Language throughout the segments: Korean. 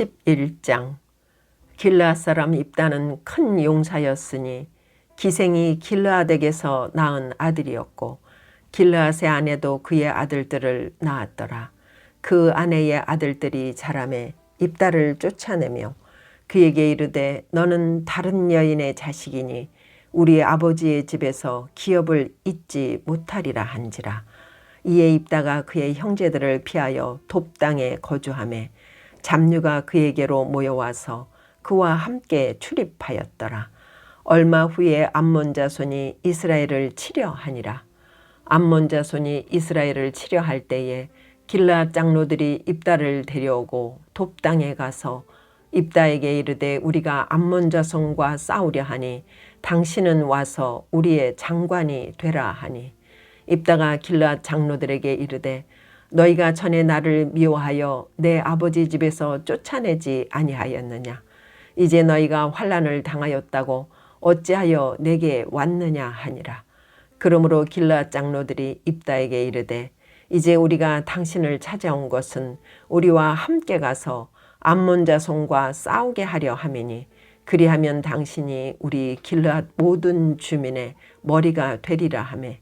11장. 길르앗 사람 입다는 큰 용사였으니 기생이 길르앗에게서 낳은 아들이었고 길르앗의 아내도 그의 아들들을 낳았더라. 그 아내의 아들들이 자라매 입다를 쫓아내며 그에게 이르되 너는 다른 여인의 자식이니 우리 아버지의 집에서 기업을 잊지 못하리라 한지라. 이에 입다가 그의 형제들을 피하여 돕 땅에 거주하매 잡류가 그에게로 모여와서 그와 함께 출입하였더라. 얼마 후에 암몬 자손이 이스라엘을 치려 하니라. 암몬 자손이 이스라엘을 치려 할 때에 길르앗 장로들이 입다를 데려오고 돕 땅에 가서 입다에게 이르되 우리가 암몬 자손과 싸우려 하니 당신은 와서 우리의 장관이 되라 하니 입다가 길르앗 장로들에게 이르되 너희가 전에 나를 미워하여 내 아버지 집에서 쫓아내지 아니하였느냐. 이제 너희가 환난을 당하였다고 어찌하여 내게 왔느냐 하니라. 그러므로 길르앗 장로들이 입다에게 이르되 이제 우리가 당신을 찾아온 것은 우리와 함께 가서 암몬 자손과 싸우게 하려 함이니 그리하면 당신이 우리 길르앗 모든 주민의 머리가 되리라 하매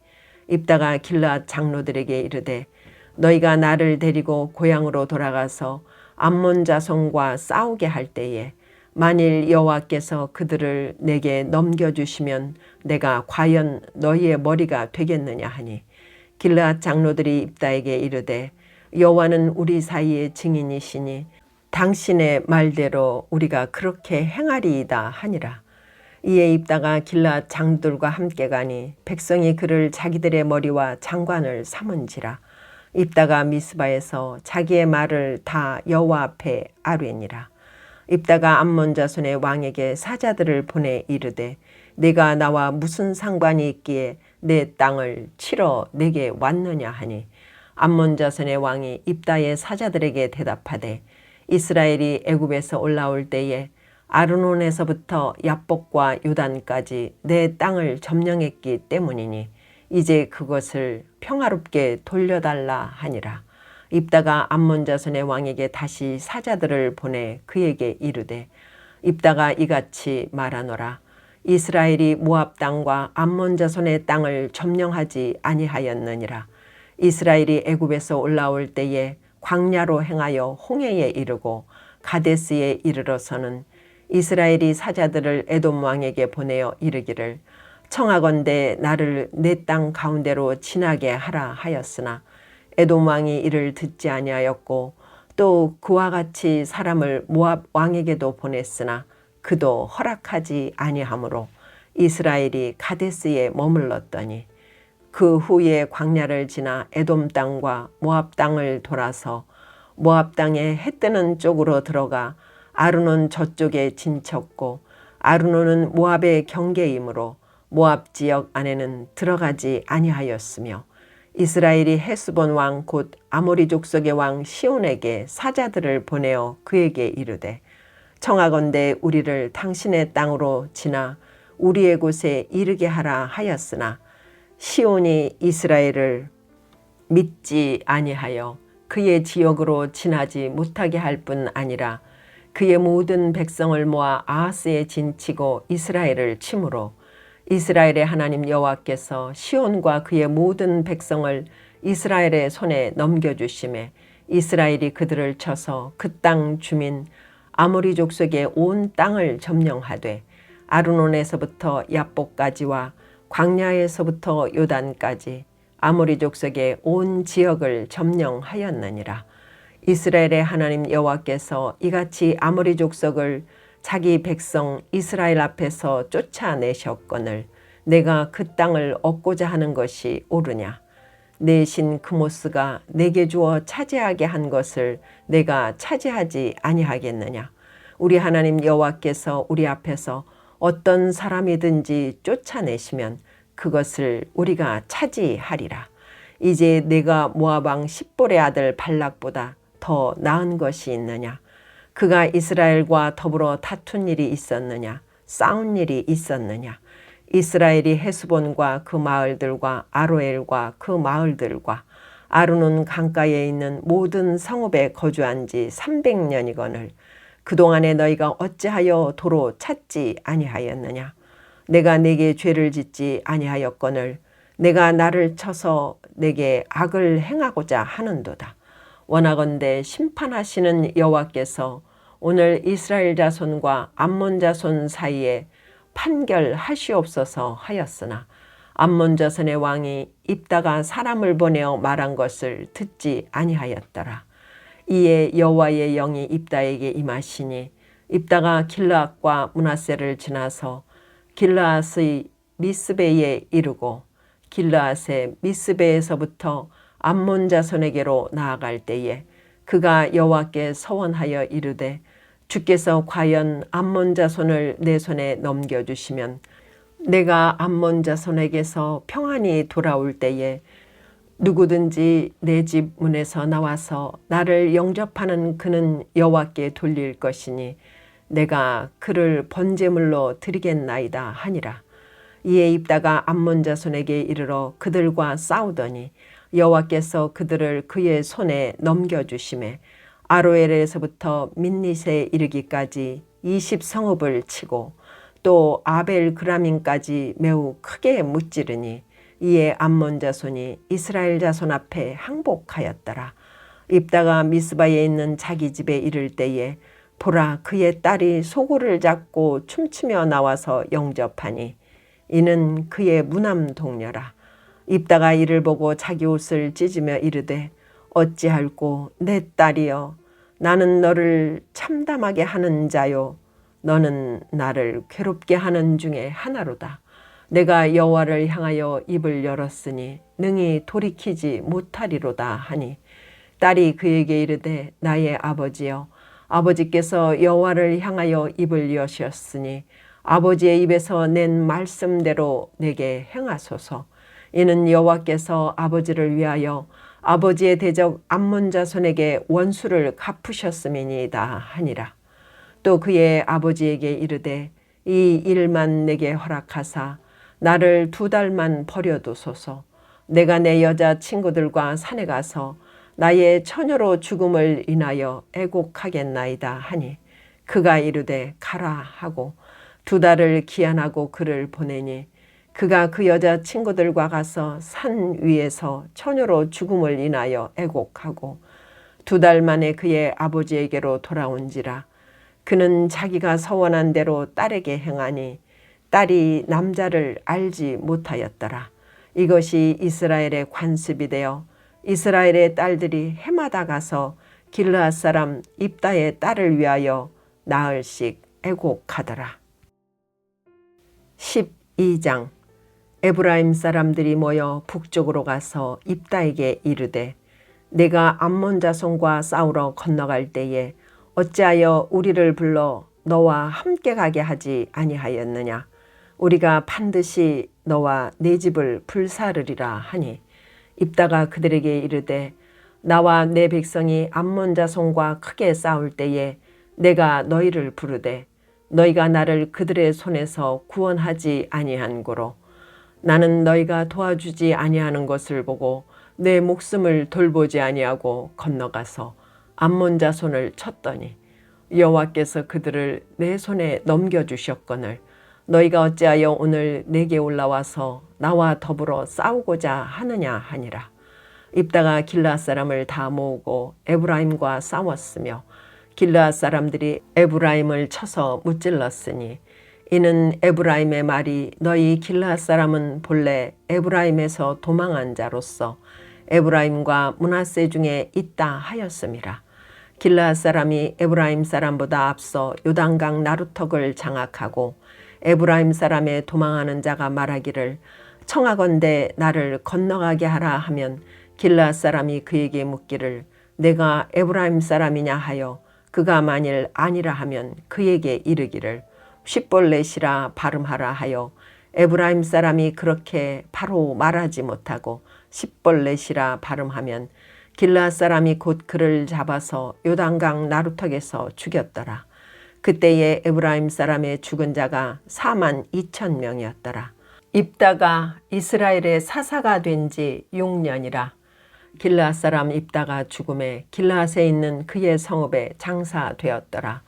입다가 길르앗 장로들에게 이르되 너희가 나를 데리고 고향으로 돌아가서 암몬 자손과 싸우게 할 때에 만일 여호와께서 그들을 내게 넘겨주시면 내가 과연 너희의 머리가 되겠느냐 하니 길르앗 장로들이 입다에게 이르되 여호와는 우리 사이의 증인이시니 당신의 말대로 우리가 그렇게 행하리이다 하니라. 이에 입다가 길르앗 장들과 함께 가니 백성이 그를 자기들의 머리와 장관을 삼은지라. 입다가 미스바에서 자기의 말을 다 여호와 앞에 아뢰니라. 입다가 암몬 자손의 왕에게 사자들을 보내 이르되 내가 나와 무슨 상관이 있기에 내 땅을 치러 내게 왔느냐 하니 암몬 자손의 왕이 입다의 사자들에게 대답하되 이스라엘이 애굽에서 올라올 때에 아르논에서부터 야복과 요단까지 내 땅을 점령했기 때문이니 이제 그것을 평화롭게 돌려달라 하니라. 입다가 암몬 자손의 왕에게 다시 사자들을 보내 그에게 이르되 입다가 이같이 말하노라. 이스라엘이 모압 땅과 암몬 자손의 땅을 점령하지 아니하였느니라. 이스라엘이 애굽에서 올라올 때에 광야로 행하여 홍해에 이르고 가데스에 이르러서는 이스라엘이 사자들을 에돔 왕에게 보내어 이르기를 청하건대 나를 내 땅 가운데로 지나게 하라 하였으나 에돔 왕이 이를 듣지 아니하였고 또 그와 같이 사람을 모압 왕에게도 보냈으나 그도 허락하지 아니하므로 이스라엘이 가데스에 머물렀더니 그 후에 광야를 지나 에돔 땅과 모압 땅을 돌아서 모압 땅에 해 뜨는 쪽으로 들어가 아르논 저쪽에 진쳤고 아르논은 모압의 경계이므로 모압 지역 안에는 들어가지 아니하였으며 이스라엘이 헤스본 왕 곧 아모리 족속의 왕 시온에게 사자들을 보내어 그에게 이르되 청하건대 우리를 당신의 땅으로 지나 우리의 곳에 이르게 하라 하였으나 시온이 이스라엘을 믿지 아니하여 그의 지역으로 지나지 못하게 할 뿐 아니라 그의 모든 백성을 모아 아하스에 진치고 이스라엘을 치므로 이스라엘의 하나님 여호와께서 시온과 그의 모든 백성을 이스라엘의 손에 넘겨주심에 이스라엘이 그들을 쳐서 그 땅 주민 아모리 족속의 온 땅을 점령하되 아르논에서부터 야복까지와 광야에서부터 요단까지 아모리 족속의 온 지역을 점령하였느니라. 이스라엘의 하나님 여호와께서 이같이 아모리 족속을 자기 백성 이스라엘 앞에서 쫓아내셨거늘 내가 그 땅을 얻고자 하는 것이 옳으냐. 내 신 그모스가 내게 주어 차지하게 한 것을 내가 차지하지 아니하겠느냐. 우리 하나님 여호와께서 우리 앞에서 어떤 사람이든지 쫓아내시면 그것을 우리가 차지하리라. 이제 내가 모압 왕 십볼의 아들 발락보다 더 나은 것이 있느냐. 그가 이스라엘과 더불어 다툰 일이 있었느냐. 싸운 일이 있었느냐. 이스라엘이 헤스본과 그 마을들과 아로엘과 그 마을들과 아르논 강가에 있는 모든 성읍에 거주한 지 300년이거늘 그동안에 너희가 어찌하여 도로 찾지 아니하였느냐. 내가 네게 죄를 짓지 아니하였거늘 내가 나를 쳐서 내게 악을 행하고자 하는도다. 원하건대 심판하시는 여호와께서 오늘 이스라엘 자손과 암몬 자손 사이에 판결하시옵소서 하였으나 암몬 자손의 왕이 입다가 사람을 보내어 말한 것을 듣지 아니하였더라. 이에 여호와의 영이 입다에게 임하시니 입다가 길르앗과 므낫세를 지나서 길르앗의 미스베에 이르고 길르앗의 미스베에서부터 암몬 자손에게로 나아갈 때에 그가 여호와께 서원하여 이르되 주께서 과연 암몬 자손을 내 손에 넘겨주시면 내가 암몬 자손에게서 평안히 돌아올 때에 누구든지 내 집 문에서 나와서 나를 영접하는 그는 여호와께 돌릴 것이니 내가 그를 번제물로 드리겠나이다 하니라. 이에 입다가 암몬 자손에게 이르러 그들과 싸우더니 여호와께서 그들을 그의 손에 넘겨주시매 아로엘에서부터 민닛에 이르기까지 20성읍을 치고 또 아벨 그라민까지 매우 크게 무찌르니 이에 암몬 자손이 이스라엘 자손 앞에 항복하였더라. 입다가 미스바에 있는 자기 집에 이를 때에 보라 그의 딸이 소고를 잡고 춤추며 나와서 영접하니 이는 그의 무남 동료라. 입다가 이를 보고 자기 옷을 찢으며 이르되 어찌할꼬 내 딸이여 나는 너를 참담하게 하는 자요 너는 나를 괴롭게 하는 중에 하나로다. 내가 여호와를 향하여 입을 열었으니 능히 돌이키지 못하리로다 하니 딸이 그에게 이르되 나의 아버지여 아버지께서 여호와를 향하여 입을 여셨으니 아버지의 입에서 낸 말씀대로 내게 행하소서. 이는 여호와께서 아버지를 위하여 아버지의 대적 암몬 자손에게 원수를 갚으셨음이니이다 하니라. 또 그의 아버지에게 이르되 이 일만 내게 허락하사 나를 2달만 버려두소서. 내가 내 여자 친구들과 산에 가서 나의 처녀로 죽음을 인하여 애곡하겠나이다 하니 그가 이르되 가라 하고 2달을 기한하고 그를 보내니 그가 그 여자 친구들과 가서 산 위에서 처녀로 죽음을 인하여 애곡하고 2달 만에 그의 아버지에게로 돌아온지라. 그는 자기가 서원한 대로 딸에게 행하니 딸이 남자를 알지 못하였더라. 이것이 이스라엘의 관습이 되어 이스라엘의 딸들이 해마다 가서 길르앗 사람 입다의 딸을 위하여 나흘씩 애곡하더라. 12장. 에브라임 사람들이 모여 북쪽으로 가서 입다에게 이르되 내가 암몬 자손과 싸우러 건너갈 때에 어찌하여 우리를 불러 너와 함께 가게 하지 아니하였느냐. 우리가 반드시 너와 내 집을 불사르리라 하니 입다가 그들에게 이르되 나와 내 백성이 암몬 자손과 크게 싸울 때에 내가 너희를 부르되 너희가 나를 그들의 손에서 구원하지 아니한 고로 나는 너희가 도와주지 아니하는 것을 보고 내 목숨을 돌보지 아니하고 건너가서 암몬 자손을 쳤더니 여호와께서 그들을 내 손에 넘겨주셨거늘 너희가 어찌하여 오늘 내게 올라와서 나와 더불어 싸우고자 하느냐 하니라. 입다가 길르앗 사람을 다 모으고 에브라임과 싸웠으며 길르앗 사람들이 에브라임을 쳐서 무찔렀으니 이는 에브라임의 말이 너희 길르앗 사람은 본래 에브라임에서 도망한 자로서 에브라임과 므낫세 중에 있다 하였음이라. 길르앗 사람이 에브라임 사람보다 앞서 요단강 나루턱을 장악하고 에브라임 사람의 도망하는 자가 말하기를 청하건대 나를 건너가게 하라 하면 길르앗 사람이 그에게 묻기를 내가 에브라임 사람이냐 하여 그가 만일 아니라 하면 그에게 이르기를 쉿볼렛이라 발음하라 하여 에브라임 사람이 그렇게 바로 말하지 못하고 쉿볼렛이라 발음하면 길르앗 사람이 곧 그를 잡아서 요단강 나루턱에서 죽였더라. 그때에 에브라임 사람의 죽은 자가 42,000명이었더라. 입다가 이스라엘의 사사가 된 지 6년이라. 길르앗 사람 입다가 죽음에 길르앗에 있는 그의 성읍에 장사되었더라.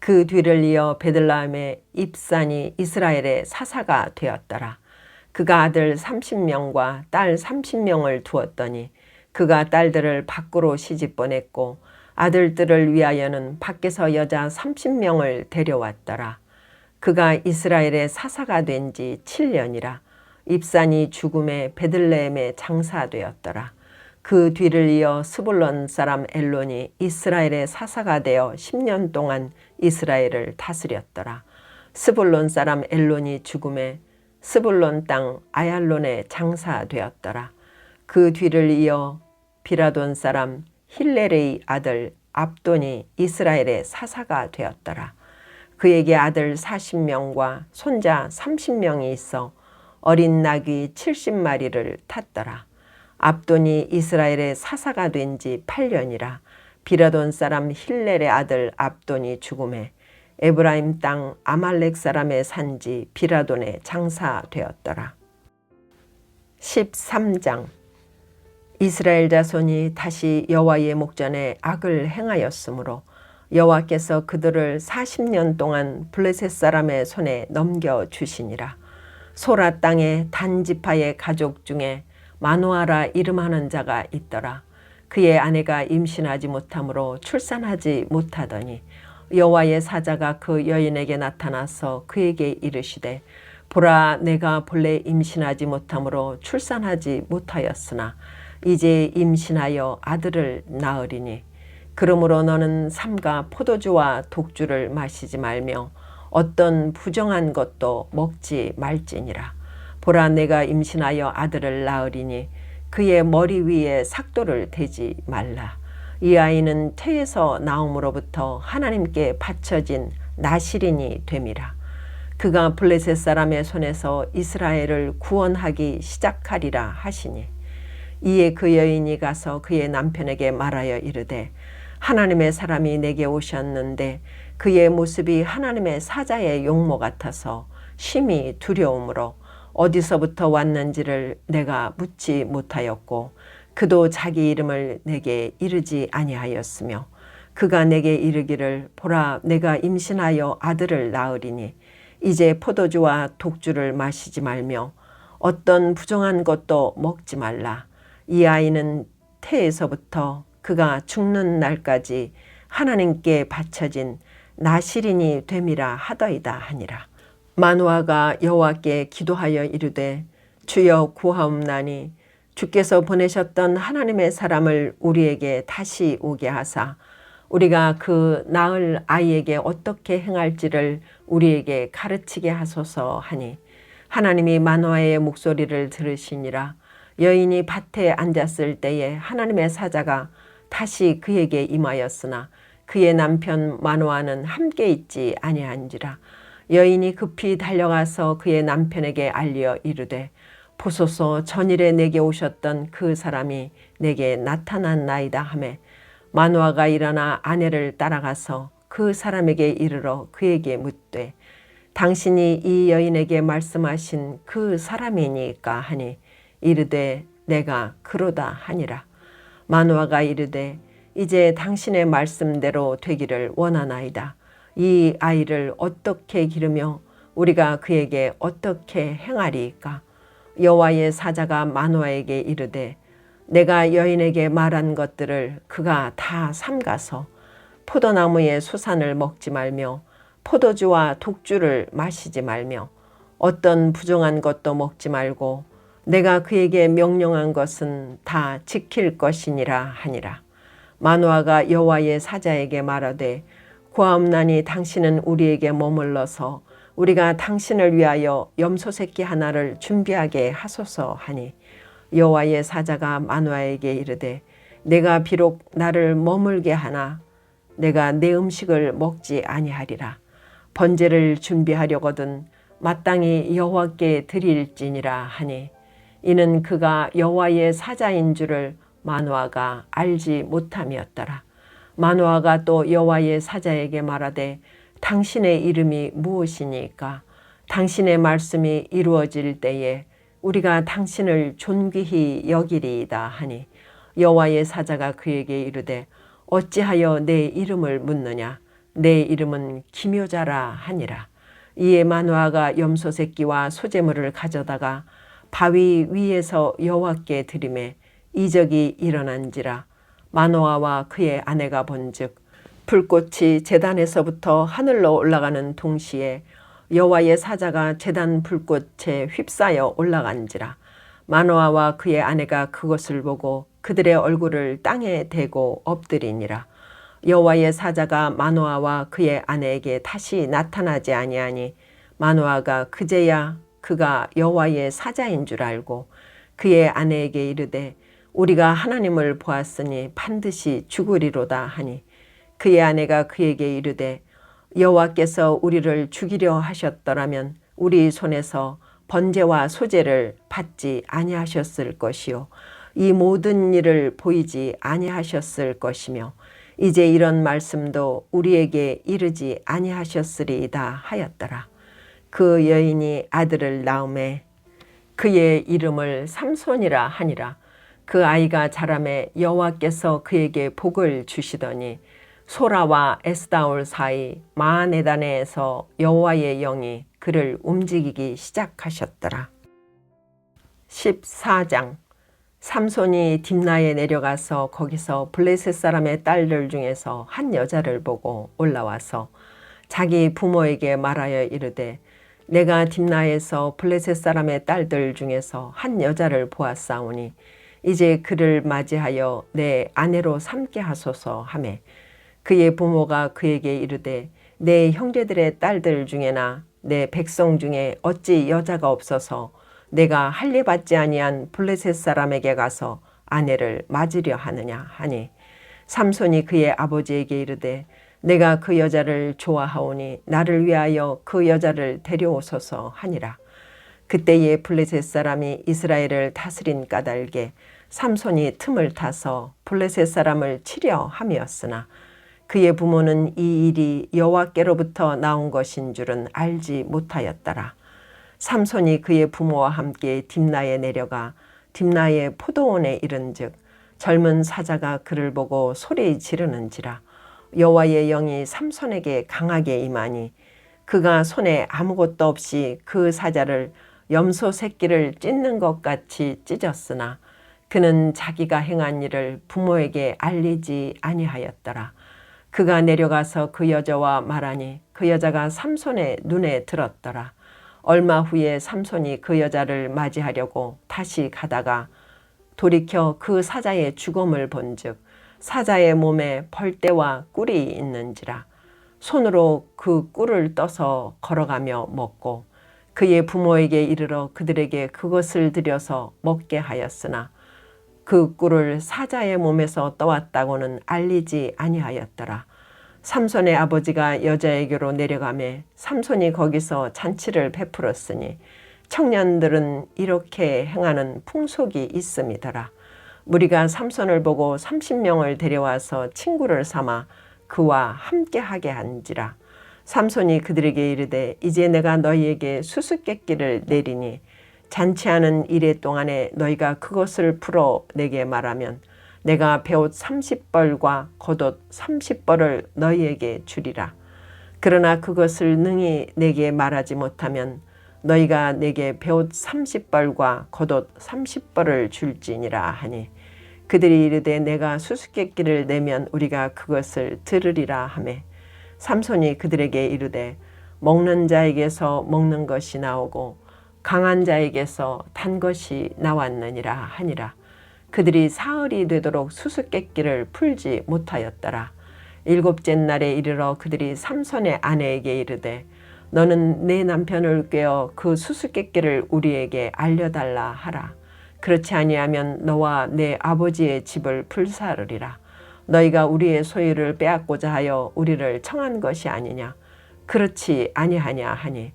그 뒤를 이어 베들레헴의 입산이 이스라엘의 사사가 되었더라. 그가 아들 30명과 딸 30명을 두었더니 그가 딸들을 밖으로 시집 보냈고 아들들을 위하여는 밖에서 여자 30명을 데려왔더라. 그가 이스라엘의 사사가 된 지 7년이라. 입산이 죽음에 베들레헴에 장사되었더라. 그 뒤를 이어 스불론 사람 엘론이 이스라엘의 사사가 되어 10년 동안 이스라엘을 다스렸더라. 스불론 사람 엘론이 죽음에 스불론 땅 아얄론에 장사되었더라. 그 뒤를 이어 비라돈 사람 힐렐의 아들 압돈이 이스라엘의 사사가 되었더라. 그에게 아들 40명과 손자 30명이 있어 어린 낙이 70마리를 탔더라. 압돈이 이스라엘의 사사가 된 지 8년이라. 비라돈 사람 힐렐의 아들 압돈이 죽음에 에브라임 땅 아말렉 사람의 산지 비라돈에 장사되었더라. 13장. 이스라엘 자손이 다시 여호와의 목전에 악을 행하였으므로 여호와께서 그들을 40년 동안 블레셋 사람의 손에 넘겨주시니라. 소라 땅의 단 지파의 가족 중에 마누아라 이름하는 자가 있더라. 그의 아내가 임신하지 못하므로 출산하지 못하더니 여호와의 사자가 그 여인에게 나타나서 그에게 이르시되 보라, 내가 본래 임신하지 못하므로 출산하지 못하였으나 이제 임신하여 아들을 낳으리니 그러므로 너는 삼가 포도주와 독주를 마시지 말며 어떤 부정한 것도 먹지 말지니라. 보라, 내가 임신하여 아들을 낳으리니 그의 머리 위에 삭도를 대지 말라. 이 아이는 태에서 나옴으로부터 하나님께 바쳐진 나실인이 됨이라. 그가 블레셋 사람의 손에서 이스라엘을 구원하기 시작하리라 하시니 이에 그 여인이 가서 그의 남편에게 말하여 이르되 하나님의 사람이 내게 오셨는데 그의 모습이 하나님의 사자의 용모 같아서 심히 두려움으로 어디서부터 왔는지를 내가 묻지 못하였고 그도 자기 이름을 내게 이르지 아니하였으며 그가 내게 이르기를 보라, 내가 임신하여 아들을 낳으리니 이제 포도주와 독주를 마시지 말며 어떤 부정한 것도 먹지 말라. 이 아이는 태에서부터 그가 죽는 날까지 하나님께 바쳐진 나실인이 됨이라 하더이다 하니라. 마누아가 여호와께 기도하여 이르되 주여 구하옵나니 주께서 보내셨던 하나님의 사람을 우리에게 다시 오게 하사 우리가 그 낳을 아이에게 어떻게 행할지를 우리에게 가르치게 하소서 하니 하나님이 마누아의 목소리를 들으시니라. 여인이 밭에 앉았을 때에 하나님의 사자가 다시 그에게 임하였으나 그의 남편 마누아는 함께 있지 아니한지라. 여인이 급히 달려가서 그의 남편에게 알려 이르되 보소서, 전일에 내게 오셨던 그 사람이 내게 나타났나이다 하매 마누아가 일어나 아내를 따라가서 그 사람에게 이르러 그에게 묻되 당신이 이 여인에게 말씀하신 그 사람이니까 하니 이르되 내가 그로다 하니라. 마누아가 이르되 이제 당신의 말씀대로 되기를 원하나이다. 이 아이를 어떻게 기르며 우리가 그에게 어떻게 행하리이까? 여호와의 사자가 마누아에게 이르되 내가 여인에게 말한 것들을 그가 다 삼가서 포도나무의 수산을 먹지 말며 포도주와 독주를 마시지 말며 어떤 부정한 것도 먹지 말고 내가 그에게 명령한 것은 다 지킬 것이니라 하니라. 마누아가 여호와의 사자에게 말하되 구하옵나니 당신은 우리에게 머물러서 우리가 당신을 위하여 염소 새끼 하나를 준비하게 하소서 하니 여호와의 사자가 마누아에게 이르되 내가 비록 나를 머물게 하나 내가 내 음식을 먹지 아니하리라. 번제를 준비하려거든 마땅히 여호와께 드릴지니라 하니 이는 그가 여호와의 사자인 줄을 마누아가 알지 못함이었더라. 마누아가 또 여호와의 사자에게 말하되 당신의 이름이 무엇이니까? 당신의 말씀이 이루어질 때에 우리가 당신을 존귀히 여기리이다 하니 여호와의 사자가 그에게 이르되 어찌하여 내 이름을 묻느냐? 내 이름은 기묘자라 하니라. 이에 마노아가 염소 새끼와 소재물을 가져다가 바위 위에서 여호와께 드리매 이적이 일어난지라. 마노아와 그의 아내가 본즉 불꽃이 제단에서부터 하늘로 올라가는 동시에 여호와의 사자가 제단 불꽃에 휩싸여 올라간지라. 마노아와 그의 아내가 그것을 보고 그들의 얼굴을 땅에 대고 엎드리니라. 여호와의 사자가 마노아와 그의 아내에게 다시 나타나지 아니하니 마노아가 그제야 그가 여호와의 사자인 줄 알고 그의 아내에게 이르되 우리가 하나님을 보았으니 반드시 죽으리로다 하니 그의 아내가 그에게 이르되 여호와께서 우리를 죽이려 하셨더라면 우리 손에서 번제와 소제를 받지 아니하셨을 것이요 이 모든 일을 보이지 아니하셨을 것이며 이제 이런 말씀도 우리에게 이르지 아니하셨으리이다 하였더라. 그 여인이 아들을 낳음에 그의 이름을 삼손이라 하니라. 그 아이가 자라매 여호와께서 그에게 복을 주시더니 소라와 에스다올 사이 마하네단에서 여호와의 영이 그를 움직이기 시작하셨더라. 14장. 삼손이 딥나에 내려가서 거기서 블레셋 사람의 딸들 중에서 한 여자를 보고 올라와서 자기 부모에게 말하여 이르되 내가 딥나에서 블레셋 사람의 딸들 중에서 한 여자를 보았사오니 이제 그를 맞이하여 내 아내로 삼게 하소서 하매 그의 부모가 그에게 이르되 내 형제들의 딸들 중에나 내 백성 중에 어찌 여자가 없어서 내가 할례받지 아니한 블레셋 사람에게 가서 아내를 맞으려 하느냐 하니 삼손이 그의 아버지에게 이르되 내가 그 여자를 좋아하오니 나를 위하여 그 여자를 데려오소서 하니라. 그때에 블레셋 사람이 이스라엘을 다스린 까닭에 삼손이 틈을 타서 블레셋 사람을 치려 함이었으나 그의 부모는 이 일이 여호와께로부터 나온 것인 줄은 알지 못하였더라. 삼손이 그의 부모와 함께 딥나에 내려가 딥나의 포도원에 이른즉 젊은 사자가 그를 보고 소리 지르는지라. 여호와의 영이 삼손에게 강하게 임하니 그가 손에 아무것도 없이 그 사자를 염소 새끼를 찢는 것 같이 찢었으나 그는 자기가 행한 일을 부모에게 알리지 아니하였더라. 그가 내려가서 그 여자와 말하니 그 여자가 삼손의 눈에 들었더라. 얼마 후에 삼손이 그 여자를 맞이하려고 다시 가다가 돌이켜 그 사자의 죽음을 본즉 사자의 몸에 벌떼와 꿀이 있는지라. 손으로 그 꿀을 떠서 걸어가며 먹고 그의 부모에게 이르러 그들에게 그것을 드려서 먹게 하였으나 그 꿀을 사자의 몸에서 떠왔다고는 알리지 아니하였더라. 삼손의 아버지가 여자에게로 내려가매 삼손이 거기서 잔치를 베풀었으니 청년들은 이렇게 행하는 풍속이 있음이더라. 무리가 삼손을 보고 30명을 데려와서 친구를 삼아 그와 함께하게 한지라. 삼손이 그들에게 이르되 이제 내가 너희에게 수수께끼를 내리니 잔치하는 이래 동안에 너희가 그것을 풀어 내게 말하면 내가 베옷 30벌과 겉옷 30벌을 너희에게 주리라. 그러나 그것을 능히 내게 말하지 못하면 너희가 내게 베옷 30벌과 겉옷 30벌을 줄지니라 하니 그들이 이르되 내가 수수께끼를 내면 우리가 그것을 들으리라 하매 삼손이 그들에게 이르되 먹는 자에게서 먹는 것이 나오고 강한 자에게서 단 것이 나왔느니라 하니라. 그들이 사흘이 되도록 수수께끼를 풀지 못하였더라. 일곱째 날에 이르러 그들이 삼손의 아내에게 이르되 너는 내 남편을 꾀어 그 수수께끼를 우리에게 알려달라 하라. 그렇지 아니하면 너와 내 아버지의 집을 불사르리라. 너희가 우리의 소유를 빼앗고자 하여 우리를 청한 것이 아니냐. 그렇지 아니하냐 하니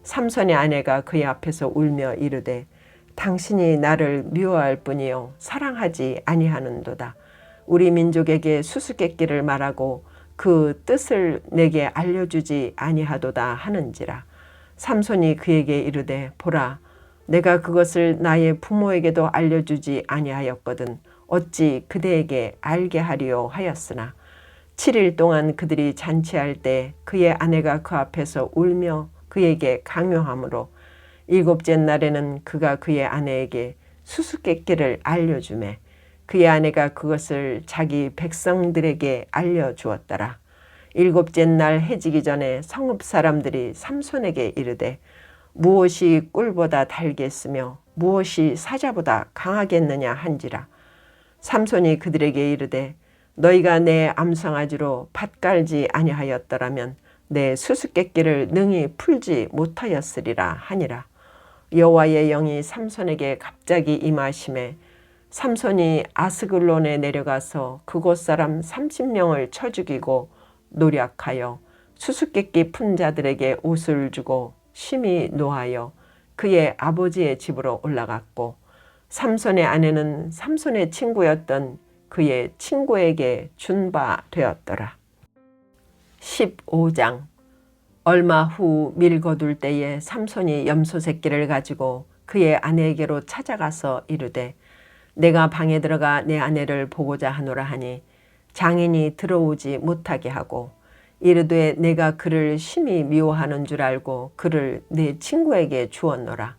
삼손의 아내가 그의 앞에서 울며 이르되 당신이 나를 미워할 뿐이요 사랑하지 아니하는도다. 우리 민족에게 수수께끼를 말하고 그 뜻을 내게 알려주지 아니하도다 하는지라. 삼손이 그에게 이르되 보라 내가 그것을 나의 부모에게도 알려주지 아니하였거든 어찌 그대에게 알게 하리요 하였으나 7일 동안 그들이 잔치할 때 그의 아내가 그 앞에서 울며 그에게 강요하므로 일곱째 날에는 그가 그의 아내에게 수수께끼를 알려주매 그의 아내가 그것을 자기 백성들에게 알려주었더라. 일곱째 날 해지기 전에 성읍 사람들이 삼손에게 이르되 무엇이 꿀보다 달겠으며 무엇이 사자보다 강하겠느냐 한지라. 삼손이 그들에게 이르되 너희가 내 암송아지로 밭 갈지 아니하였더라면 내 수수께끼를 능히 풀지 못하였으리라 하니라. 여호와의 영이 삼손에게 갑자기 임하심에 삼손이 아스글론에 내려가서 그곳 사람 30명을 쳐 죽이고 노략하여 수수께끼 푼 자들에게 옷을 주고 심히 노하여 그의 아버지의 집으로 올라갔고 삼손의 아내는 삼손의 친구였던 그의 친구에게 준 바 되었더라. 15장. 얼마 후 밀 거둘 때에 삼손이 염소 새끼를 가지고 그의 아내에게로 찾아가서 이르되 내가 방에 들어가 내 아내를 보고자 하노라 하니 장인이 들어오지 못하게 하고 이르되 내가 그를 심히 미워하는 줄 알고 그를 내 친구에게 주었노라.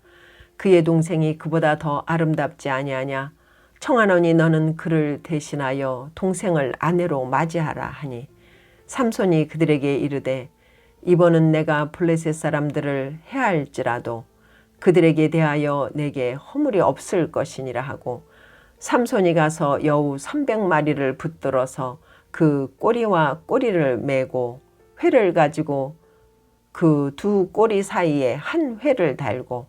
그의 동생이 그보다 더 아름답지 아니하냐. 청하노니 너는 그를 대신하여 동생을 아내로 맞이하라 하니 삼손이 그들에게 이르되 이번은 내가 블레셋 사람들을 해할지라도 그들에게 대하여 내게 허물이 없을 것이니라 하고 삼손이 가서 여우 300마리를 붙들어서 그 꼬리와 꼬리를 메고 회를 가지고 그 두 꼬리 사이에 한 회를 달고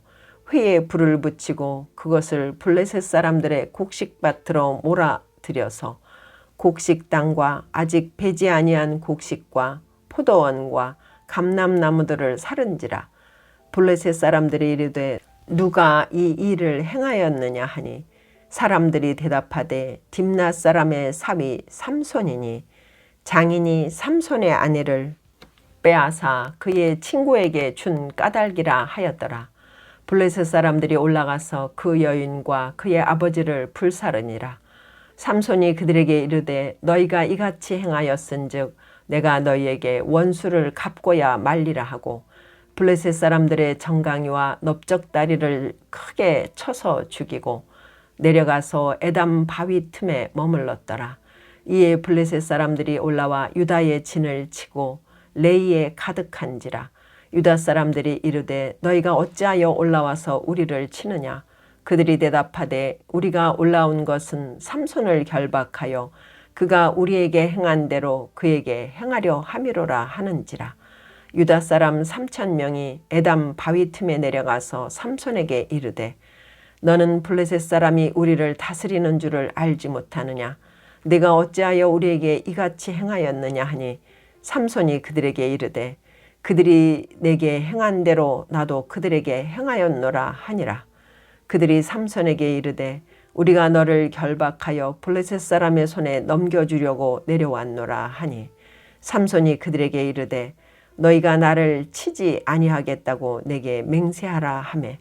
회에 불을 붙이고 그것을 블레셋 사람들의 곡식밭으로 몰아들여서 곡식 땅과 아직 배지 아니한 곡식과 포도원과 감람나무들을 사른지라. 블레셋 사람들이 이르되 누가 이 일을 행하였느냐 하니 사람들이 대답하되 딥낫 사람의 사위 삼손이니 장인이 삼손의 아내를 빼앗아 그의 친구에게 준 까닭이라 하였더라. 블레셋 사람들이 올라가서 그 여인과 그의 아버지를 불사르니라. 삼손이 그들에게 이르되 너희가 이같이 행하였은즉 내가 너희에게 원수를 갚고야 말리라 하고 블레셋 사람들의 정강이와 넓적다리를 크게 쳐서 죽이고 내려가서 에담 바위 틈에 머물렀더라. 이에 블레셋 사람들이 올라와 유다의 진을 치고 레이에 가득한지라. 유다 사람들이 이르되 너희가 어찌하여 올라와서 우리를 치느냐. 그들이 대답하되 우리가 올라온 것은 삼손을 결박하여 그가 우리에게 행한 대로 그에게 행하려 함이로라 하는지라. 유다 사람 3,000명이 에담 바위 틈에 내려가서 삼손에게 이르되 너는 블레셋 사람이 우리를 다스리는 줄을 알지 못하느냐. 네가 어찌하여 우리에게 이같이 행하였느냐 하니 삼손이 그들에게 이르되 그들이 내게 행한 대로 나도 그들에게 행하였노라 하니라. 그들이 삼손에게 이르되 우리가 너를 결박하여 블레셋 사람의 손에 넘겨주려고 내려왔노라 하니 삼손이 그들에게 이르되 너희가 나를 치지 아니하겠다고 내게 맹세하라 하매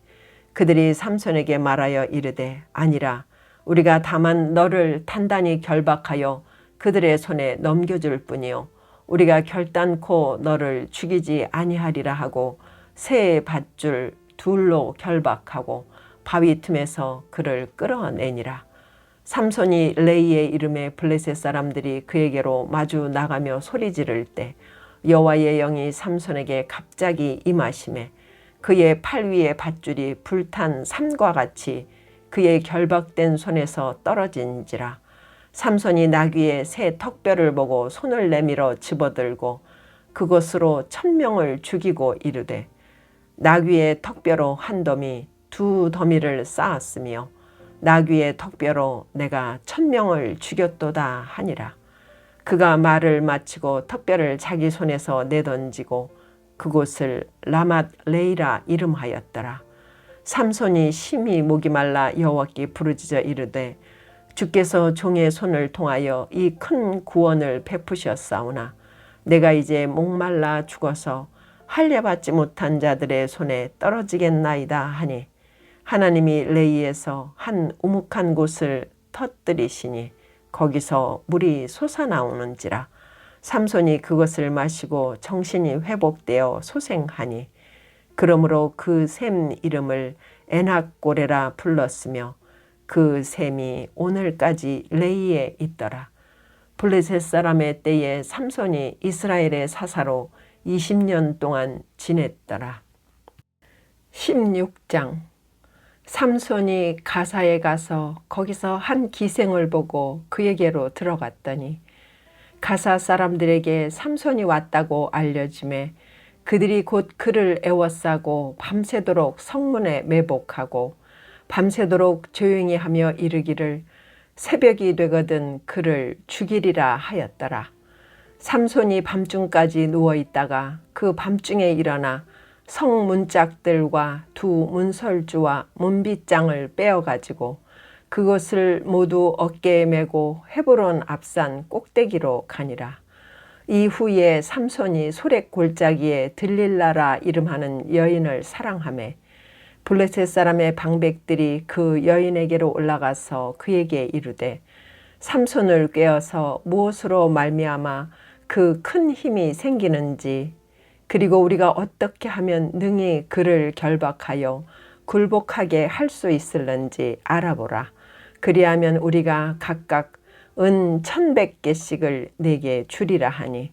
그들이 삼손에게 말하여 이르되 아니라 우리가 다만 너를 단단히 결박하여 그들의 손에 넘겨줄 뿐이요 우리가 결단코 너를 죽이지 아니하리라 하고 새 밧줄 둘로 결박하고 바위 틈에서 그를 끌어내니라. 삼손이 레이의 이름에 블레셋 사람들이 그에게로 마주 나가며 소리 지를 때 여호와의 영이 삼손에게 갑자기 임하심에 그의 팔 위에 밧줄이 불탄 삼과 같이 그의 결박된 손에서 떨어진지라. 삼손이 나귀의 새 턱뼈를 보고 손을 내밀어 집어들고 그것으로 1,000명을 죽이고 이르되 나귀의 턱뼈로 한 더미 두 더미를 쌓았으며 나귀의 턱뼈로 내가 1,000명을 죽였도다 하니라. 그가 말을 마치고 턱뼈를 자기 손에서 내던지고 그곳을 라맛 레이라 이름하였더라. 삼손이 심히 목이 말라 여호와께 부르짖어 이르되 주께서 종의 손을 통하여 이 큰 구원을 베푸셨사오나 내가 이제 목말라 죽어서 할례받지 못한 자들의 손에 떨어지겠나이다 하니 하나님이 레이에서 한 우묵한 곳을 터뜨리시니 거기서 물이 솟아나오는지라. 삼손이 그것을 마시고 정신이 회복되어 소생하니 그러므로 그 샘 이름을 에낙고레라 불렀으며 그 샘이 오늘까지 레이에 있더라. 블레셋 사람의 때에 삼손이 이스라엘의 사사로 20년 동안 지냈더라. 16장. 삼손이 가사에 가서 거기서 한 기생을 보고 그에게로 들어갔더니 가사 사람들에게 삼손이 왔다고 알려지매 그들이 곧 그를 애워싸고 밤새도록 성문에 매복하고 밤새도록 조용히 하며 이르기를 새벽이 되거든 그를 죽이리라 하였더라. 삼손이 밤중까지 누워있다가 그 밤중에 일어나 성문짝들과 두 문설주와 문빗장을 빼어가지고 그것을 모두 어깨에 메고 헤브론 앞산 꼭대기로 가니라. 이후에 삼손이 소렉 골짜기에 들릴라라 이름하는 여인을 사랑하매 블레셋 사람의 방백들이 그 여인에게로 올라가서 그에게 이르되 삼손을 꾀어서 무엇으로 말미암아 그 큰 힘이 생기는지 그리고 우리가 어떻게 하면 능히 그를 결박하여 굴복하게 할 수 있을는지 알아보라. 그리하면 우리가 각각 은 1,100개씩을 네게 주리라 하니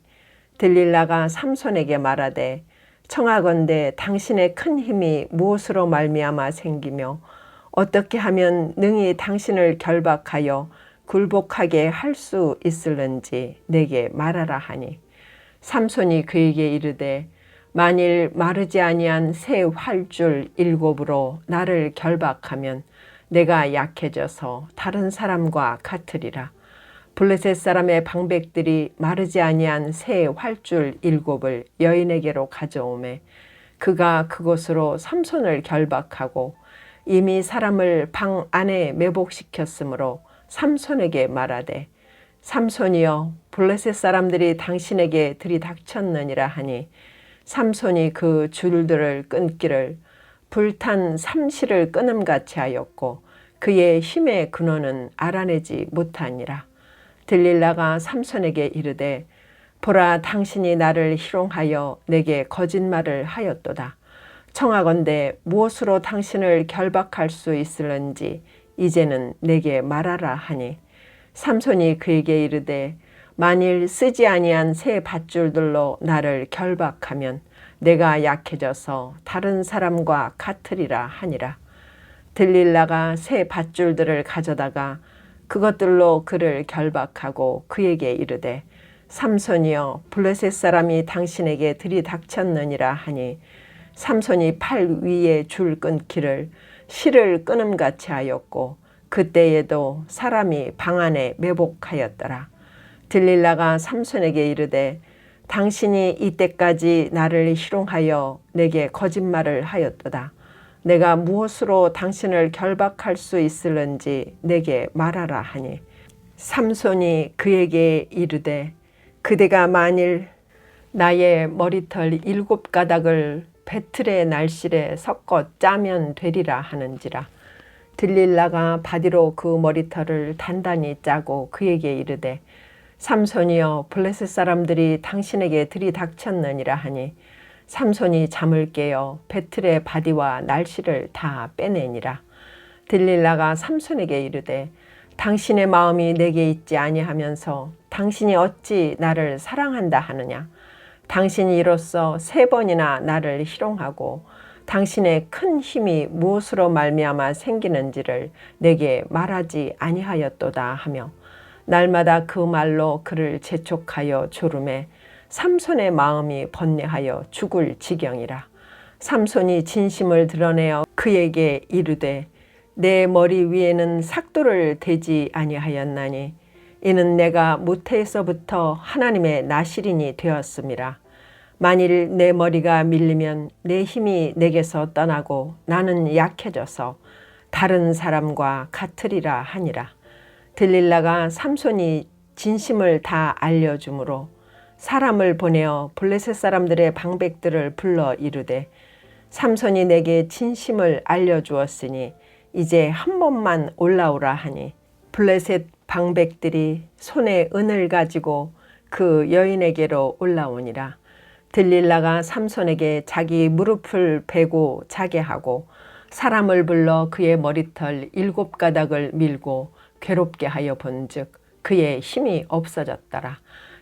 들릴라가 삼손에게 말하되 청하건대 당신의 큰 힘이 무엇으로 말미암아 생기며 어떻게 하면 능히 당신을 결박하여 굴복하게 할 수 있을는지 내게 말하라 하니 삼손이 그에게 이르되 만일 마르지 아니한 새 활줄 7으로 나를 결박하면 내가 약해져서 다른 사람과 같으리라. 블레셋 사람의 방백들이 마르지 아니한 새 활줄 7을 여인에게로 가져오매 그가 그것으로 삼손을 결박하고 이미 사람을 방 안에 매복시켰으므로 삼손에게 말하되 삼손이여 블레셋 사람들이 당신에게 들이닥쳤느니라 하니 삼손이 그 줄들을 끊기를 불탄 삼시를 끊음같이 하였고 그의 힘의 근원은 알아내지 못하니라. 들릴라가 삼손에게 이르되 보라 당신이 나를 희롱하여 내게 거짓말을 하였도다. 청하건대 무엇으로 당신을 결박할 수 있을는지 이제는 내게 말하라 하니 삼손이 그에게 이르되 만일 쓰지 아니한 새 밧줄들로 나를 결박하면 내가 약해져서 다른 사람과 같으리라 하니라. 들릴라가 새 밧줄들을 가져다가 그것들로 그를 결박하고 그에게 이르되 삼손이여 블레셋 사람이 당신에게 들이닥쳤느니라 하니 삼손이 팔 위에 줄 끊기를 실을 끊음같이 하였고 그때에도 사람이 방 안에 매복하였더라. 들릴라가 삼손에게 이르되 당신이 이때까지 나를 희롱하여 내게 거짓말을 하였도다. 내가 무엇으로 당신을 결박할 수 있을는지 내게 말하라 하니 삼손이 그에게 이르되 그대가 만일 나의 머리털 7가닥을 배틀의 날실에 섞어 짜면 되리라 하는지라. 들릴라가 바디로 그 머리털을 단단히 짜고 그에게 이르되 삼손이여 블레셋 사람들이 당신에게 들이닥쳤느니라 하니 삼손이 잠을 깨어 배틀의 바디와 날씨를 다 빼내니라. 들릴라가 삼손에게 이르되 당신의 마음이 내게 있지 아니하면서 당신이 어찌 나를 사랑한다 하느냐. 당신이 이로써 3번이나 나를 희롱하고 당신의 큰 힘이 무엇으로 말미암아 생기는지를 내게 말하지 아니하였도다 하며 날마다 그 말로 그를 재촉하여 조름해 삼손의 마음이 번뇌하여 죽을 지경이라. 삼손이 진심을 드러내어 그에게 이르되 내 머리 위에는 삭도를 대지 아니하였나니 이는 내가 모태에서부터 하나님의 나실인이 되었음이라. 만일 내 머리가 밀리면 내 힘이 내게서 떠나고 나는 약해져서 다른 사람과 같으리라 하니라. 들릴라가 삼손이 진심을 다 알려주므로 사람을 보내어 블레셋 사람들의 방백들을 불러 이르되 삼손이 내게 진심을 알려주었으니 이제 한 번만 올라오라 하니 블레셋 방백들이 손에 은을 가지고 그 여인에게로 올라오니라. 들릴라가 삼손에게 자기 무릎을 베고 자게 하고 사람을 불러 그의 머리털 7가닥을 밀고 괴롭게 하여 본즉 그의 힘이 없어졌더라.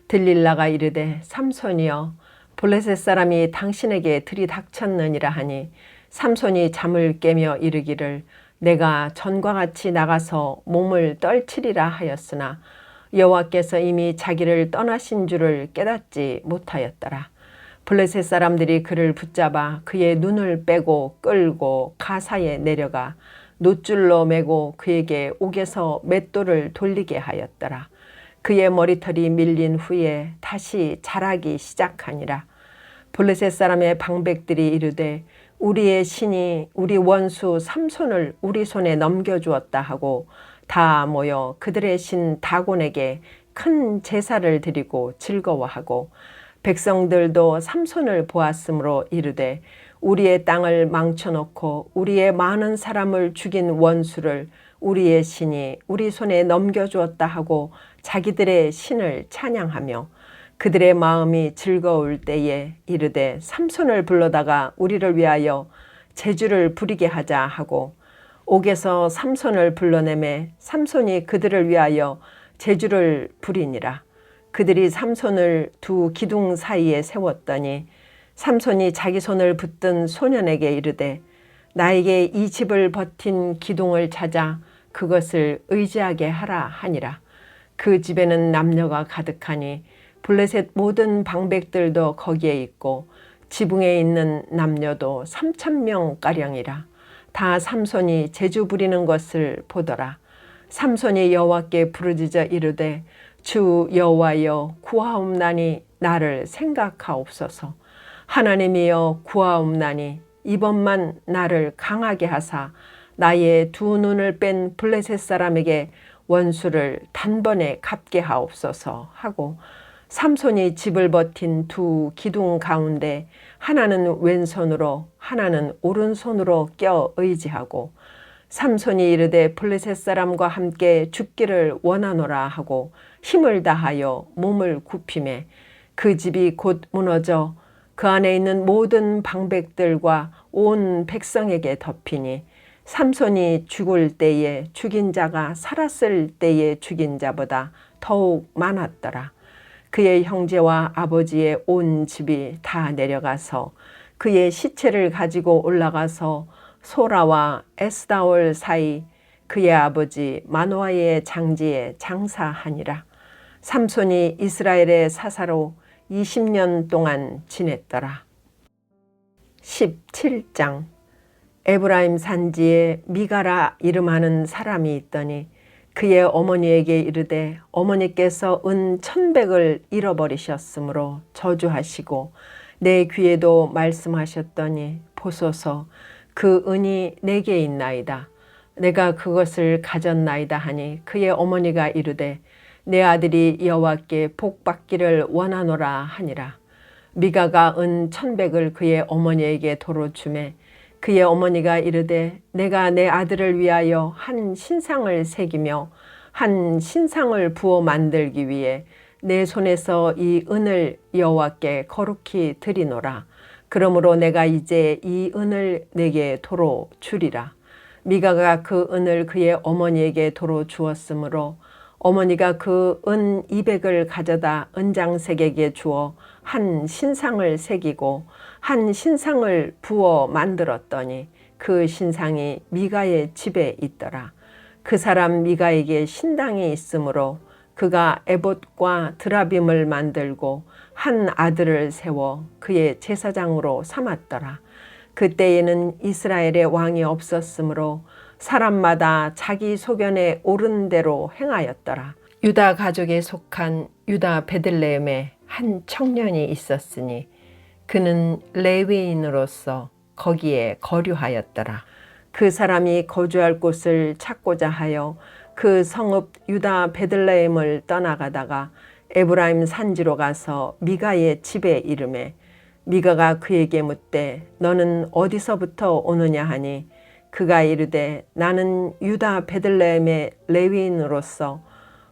들릴라가 이르되 삼손이여 블레셋 사람이 당신에게 들이닥쳤느니라 하니 삼손이 잠을 깨며 이르기를 내가 전과 같이 나가서 몸을 떨치리라 하였으나 여호와께서 이미 자기를 떠나신 줄을 깨닫지 못하였더라. 블레셋 사람들이 그를 붙잡아 그의 눈을 빼고 끌고 가사에 내려가 놋줄로 매고 그에게 옥에서 맷돌을 돌리게 하였더라. 그의 머리털이 밀린 후에 다시 자라기 시작하니라. 블레셋 사람의 방백들이 이르되 우리의 신이 우리 원수 삼손을 우리 손에 넘겨주었다 하고 다 모여 그들의 신 다곤에게 큰 제사를 드리고 즐거워하고 백성들도 삼손을 보았으므로 이르되 우리의 땅을 망쳐놓고 우리의 많은 사람을 죽인 원수를 우리의 신이 우리 손에 넘겨주었다 하고 자기들의 신을 찬양하며 그들의 마음이 즐거울 때에 이르되 삼손을 불러다가 우리를 위하여 제주를 부리게 하자 하고 옥에서 삼손을 불러내매 삼손이 그들을 위하여 제주를 부리니라. 그들이 삼손을 두 기둥 사이에 세웠더니 삼손이 자기 손을 붙든 소년에게 이르되 나에게 이 집을 버틴 기둥을 찾아 그것을 의지하게 하라 하니라. 그 집에는 남녀가 가득하니 블레셋 모든 방백들도 거기에 있고 지붕에 있는 남녀도 3,000명가량이라. 다 삼손이 제주 부리는 것을 보더라. 삼손이 여호와께 부르짖어 이르되 주 여호와여 구하옵나니 나를 생각하옵소서. 하나님이여 구하옵나니 이번만 나를 강하게 하사 나의 두 눈을 뺀 블레셋 사람에게 원수를 단번에 갚게 하옵소서 하고 삼손이 집을 버틴 두 기둥 가운데 하나는 왼손으로 하나는 오른손으로 껴 의지하고 삼손이 이르되 블레셋 사람과 함께 죽기를 원하노라 하고 힘을 다하여 몸을 굽히매 그 집이 곧 무너져 그 안에 있는 모든 방백들과 온 백성에게 덮이니 삼손이 죽을 때에 죽인 자가 살았을 때에 죽인 자보다 더욱 많았더라. 그의 형제와 아버지의 온 집이 다 내려가서 그의 시체를 가지고 올라가서 소라와 에스다올 사이 그의 아버지 마노아의 장지에 장사하니라. 삼손이 이스라엘의 사사로 20년 동안 지냈더라. 17장. 에브라임 산지에 미가라 이름하는 사람이 있더니 그의 어머니에게 이르되 어머니께서 은 1,100을 잃어버리셨으므로 저주하시고 내 귀에도 말씀하셨더니 보소서 그 은이 내게 있나이다. 내가 그것을 가졌나이다 하니 그의 어머니가 이르되 내 아들이 여호와께 복받기를 원하노라 하니라. 미가가 은 1,100을 그의 어머니에게 도로 주매 그의 어머니가 이르되 내가 내 아들을 위하여 한 신상을 새기며 한 신상을 부어 만들기 위해 내 손에서 이 은을 여호와께 거룩히 드리노라. 그러므로 내가 이제 이 은을 내게 도로 주리라. 미가가 그 은을 그의 어머니에게 도로 주었으므로 어머니가 그 은 200을 가져다 은장색에게 주어 한 신상을 새기고 한 신상을 부어 만들었더니 그 신상이 미가의 집에 있더라. 그 사람 미가에게 신당이 있으므로 그가 에봇과 드라빔을 만들고 한 아들을 세워 그의 제사장으로 삼았더라. 그때에는 이스라엘의 왕이 없었으므로 사람마다 자기 소견에 옳은 대로 행하였더라. 유다 가족에 속한 유다 베들레헴에 한 청년이 있었으니 그는 레위인으로서 거기에 거류하였더라. 그 사람이 거주할 곳을 찾고자 하여 그 성읍 유다 베들레헴을 떠나가다가 에브라임 산지로 가서 미가의 집에 이르매 미가가 그에게 묻되 너는 어디서부터 오느냐 하니 그가 이르되 나는 유다 베들레헴의 레위인으로서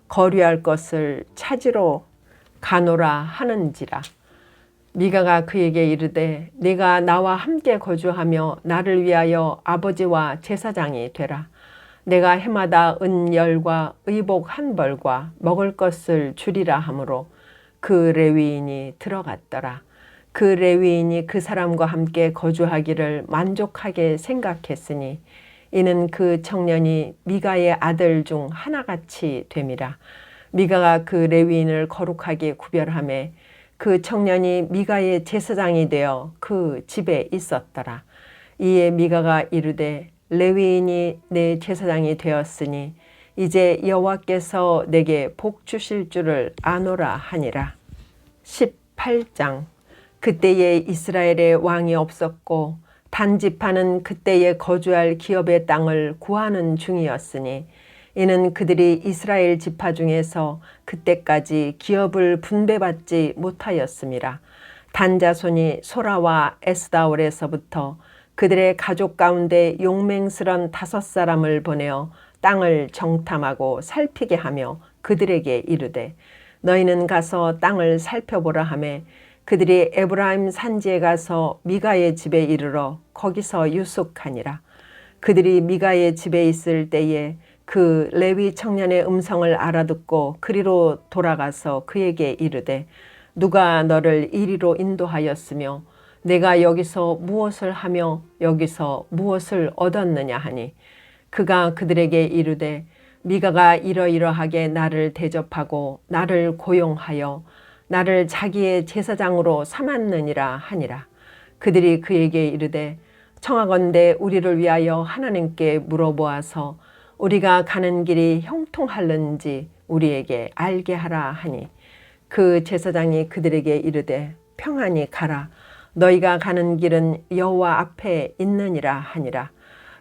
거류할 것을 찾으러 가노라 하는지라. 미가가 그에게 이르되 네가 나와 함께 거주하며 나를 위하여 아버지와 제사장이 되라. 내가 해마다 은 10과 의복 1벌과 먹을 것을 주리라 하므로 그 레위인이 들어갔더라. 그 레위인이 그 사람과 함께 거주하기를 만족하게 생각했으니 이는 그 청년이 미가의 아들 중 하나같이 됨이라. 미가가 그 레위인을 거룩하게 구별하매 그 청년이 미가의 제사장이 되어 그 집에 있었더라. 이에 미가가 이르되 레위인이 내 제사장이 되었으니 이제 여호와께서 내게 복 주실 줄을 아노라 하니라. 18장. 그때에 이스라엘에 왕이 없었고 단지파는 그때에 거주할 기업의 땅을 구하는 중이었으니 이는 그들이 이스라엘 지파 중에서 그때까지 기업을 분배받지 못하였음이라. 단 자손이 소라와 에스다올에서부터 그들의 가족 가운데 용맹스런 5사람을 보내어 땅을 정탐하고 살피게 하며 그들에게 이르되 너희는 가서 땅을 살펴보라 하매 그들이 에브라임 산지에 가서 미가의 집에 이르러 거기서 유숙하니라. 그들이 미가의 집에 있을 때에 그 레위 청년의 음성을 알아듣고 그리로 돌아가서 그에게 이르되 누가 너를 이리로 인도하였으며 내가 여기서 무엇을 하며 여기서 무엇을 얻었느냐 하니 그가 그들에게 이르되 미가가 이러이러하게 나를 대접하고 나를 고용하여 나를 자기의 제사장으로 삼았느니라 하니라. 그들이 그에게 이르되 청하건대 우리를 위하여 하나님께 물어보아서 우리가 가는 길이 형통할는지 우리에게 알게 하라 하니 그 제사장이 그들에게 이르되 평안히 가라. 너희가 가는 길은 여호와 앞에 있느니라 하니라.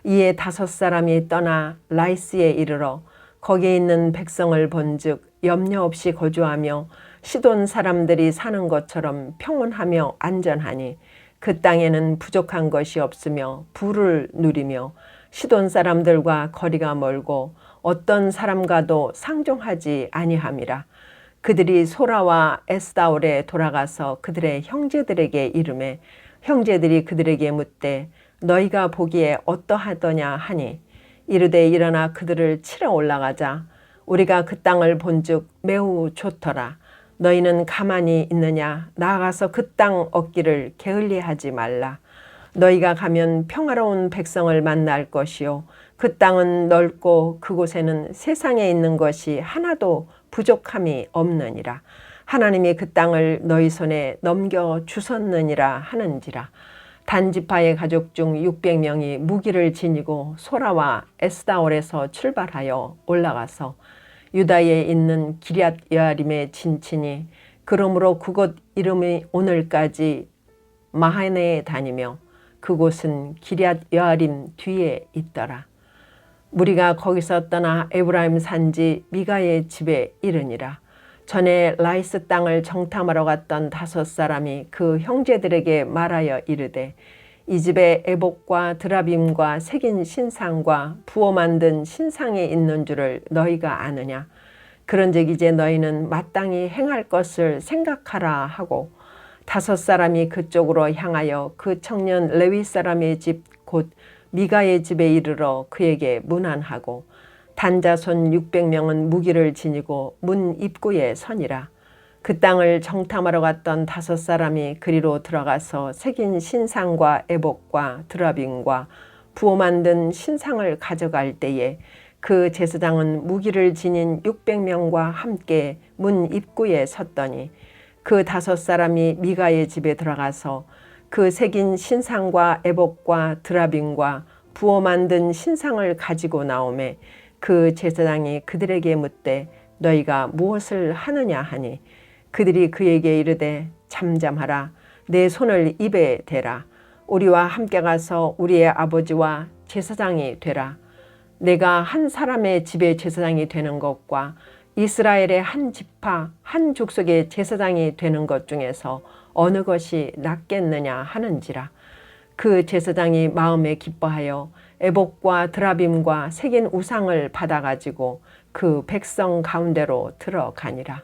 이에 5사람이 떠나 라이스에 이르러 거기에 있는 백성을 본즉 염려 없이 거주하며 시돈 사람들이 사는 것처럼 평온하며 안전하니 그 땅에는 부족한 것이 없으며 부를 누리며 시돈 사람들과 거리가 멀고 어떤 사람과도 상종하지 아니함이라. 그들이 소라와 에스다올에 돌아가서 그들의 형제들에게 이르매 형제들이 그들에게 묻되 너희가 보기에 어떠하더냐 하니 이르되 일어나 그들을 치러 올라가자. 우리가 그 땅을 본즉 매우 좋더라. 너희는 가만히 있느냐? 나아가서 그 땅 얻기를 게을리하지 말라. 너희가 가면 평화로운 백성을 만날 것이요 그 땅은 넓고 그곳에는 세상에 있는 것이 하나도 부족함이 없느니라. 하나님이 그 땅을 너희 손에 넘겨 주셨느니라 하는지라. 단지파의 가족 중 600명이 무기를 지니고 소라와 에스다올에서 출발하여 올라가서 유다에 있는 기럇 여아림에 진치니 그러므로 그곳 이름이 오늘까지 마하네에 다니며 그곳은 기럇 여아림 뒤에 있더라. 무리가 거기서 떠나 에브라임 산지 미가의 집에 이르니라. 전에 라이스 땅을 정탐하러 갔던 5사람이 그 형제들에게 말하여 이르되 이 집에 에복과 드라빔과 새긴 신상과 부어 만든 신상이 있는 줄을 너희가 아느냐. 그런즉 이제 너희는 마땅히 행할 것을 생각하라 하고 5사람이 그쪽으로 향하여 그 청년 레위 사람의 집 곧 미가의 집에 이르러 그에게 문안하고 단자손 600명은 무기를 지니고 문 입구에 서니라. 그 땅을 정탐하러 갔던 5사람이 그리로 들어가서 새긴 신상과 에복과 드라빔과 부어 만든 신상을 가져갈 때에 그 제사장은 무기를 지닌 600명과 함께 문 입구에 섰더니 그 5사람이 미가의 집에 들어가서 그 새긴 신상과 에복과 드라빔과 부어 만든 신상을 가지고 나오매 그 제사장이 그들에게 묻되 너희가 무엇을 하느냐 하니 그들이 그에게 이르되 잠잠하라. 내 손을 입에 대라. 우리와 함께 가서 우리의 아버지와 제사장이 되라. 내가 한 사람의 집의 제사장이 되는 것과 이스라엘의 한 지파 한 족속의 제사장이 되는 것 중에서 어느 것이 낫겠느냐 하는지라. 그 제사장이 마음에 기뻐하여 에복과 드라빔과 새긴 우상을 받아가지고 그 백성 가운데로 들어가니라.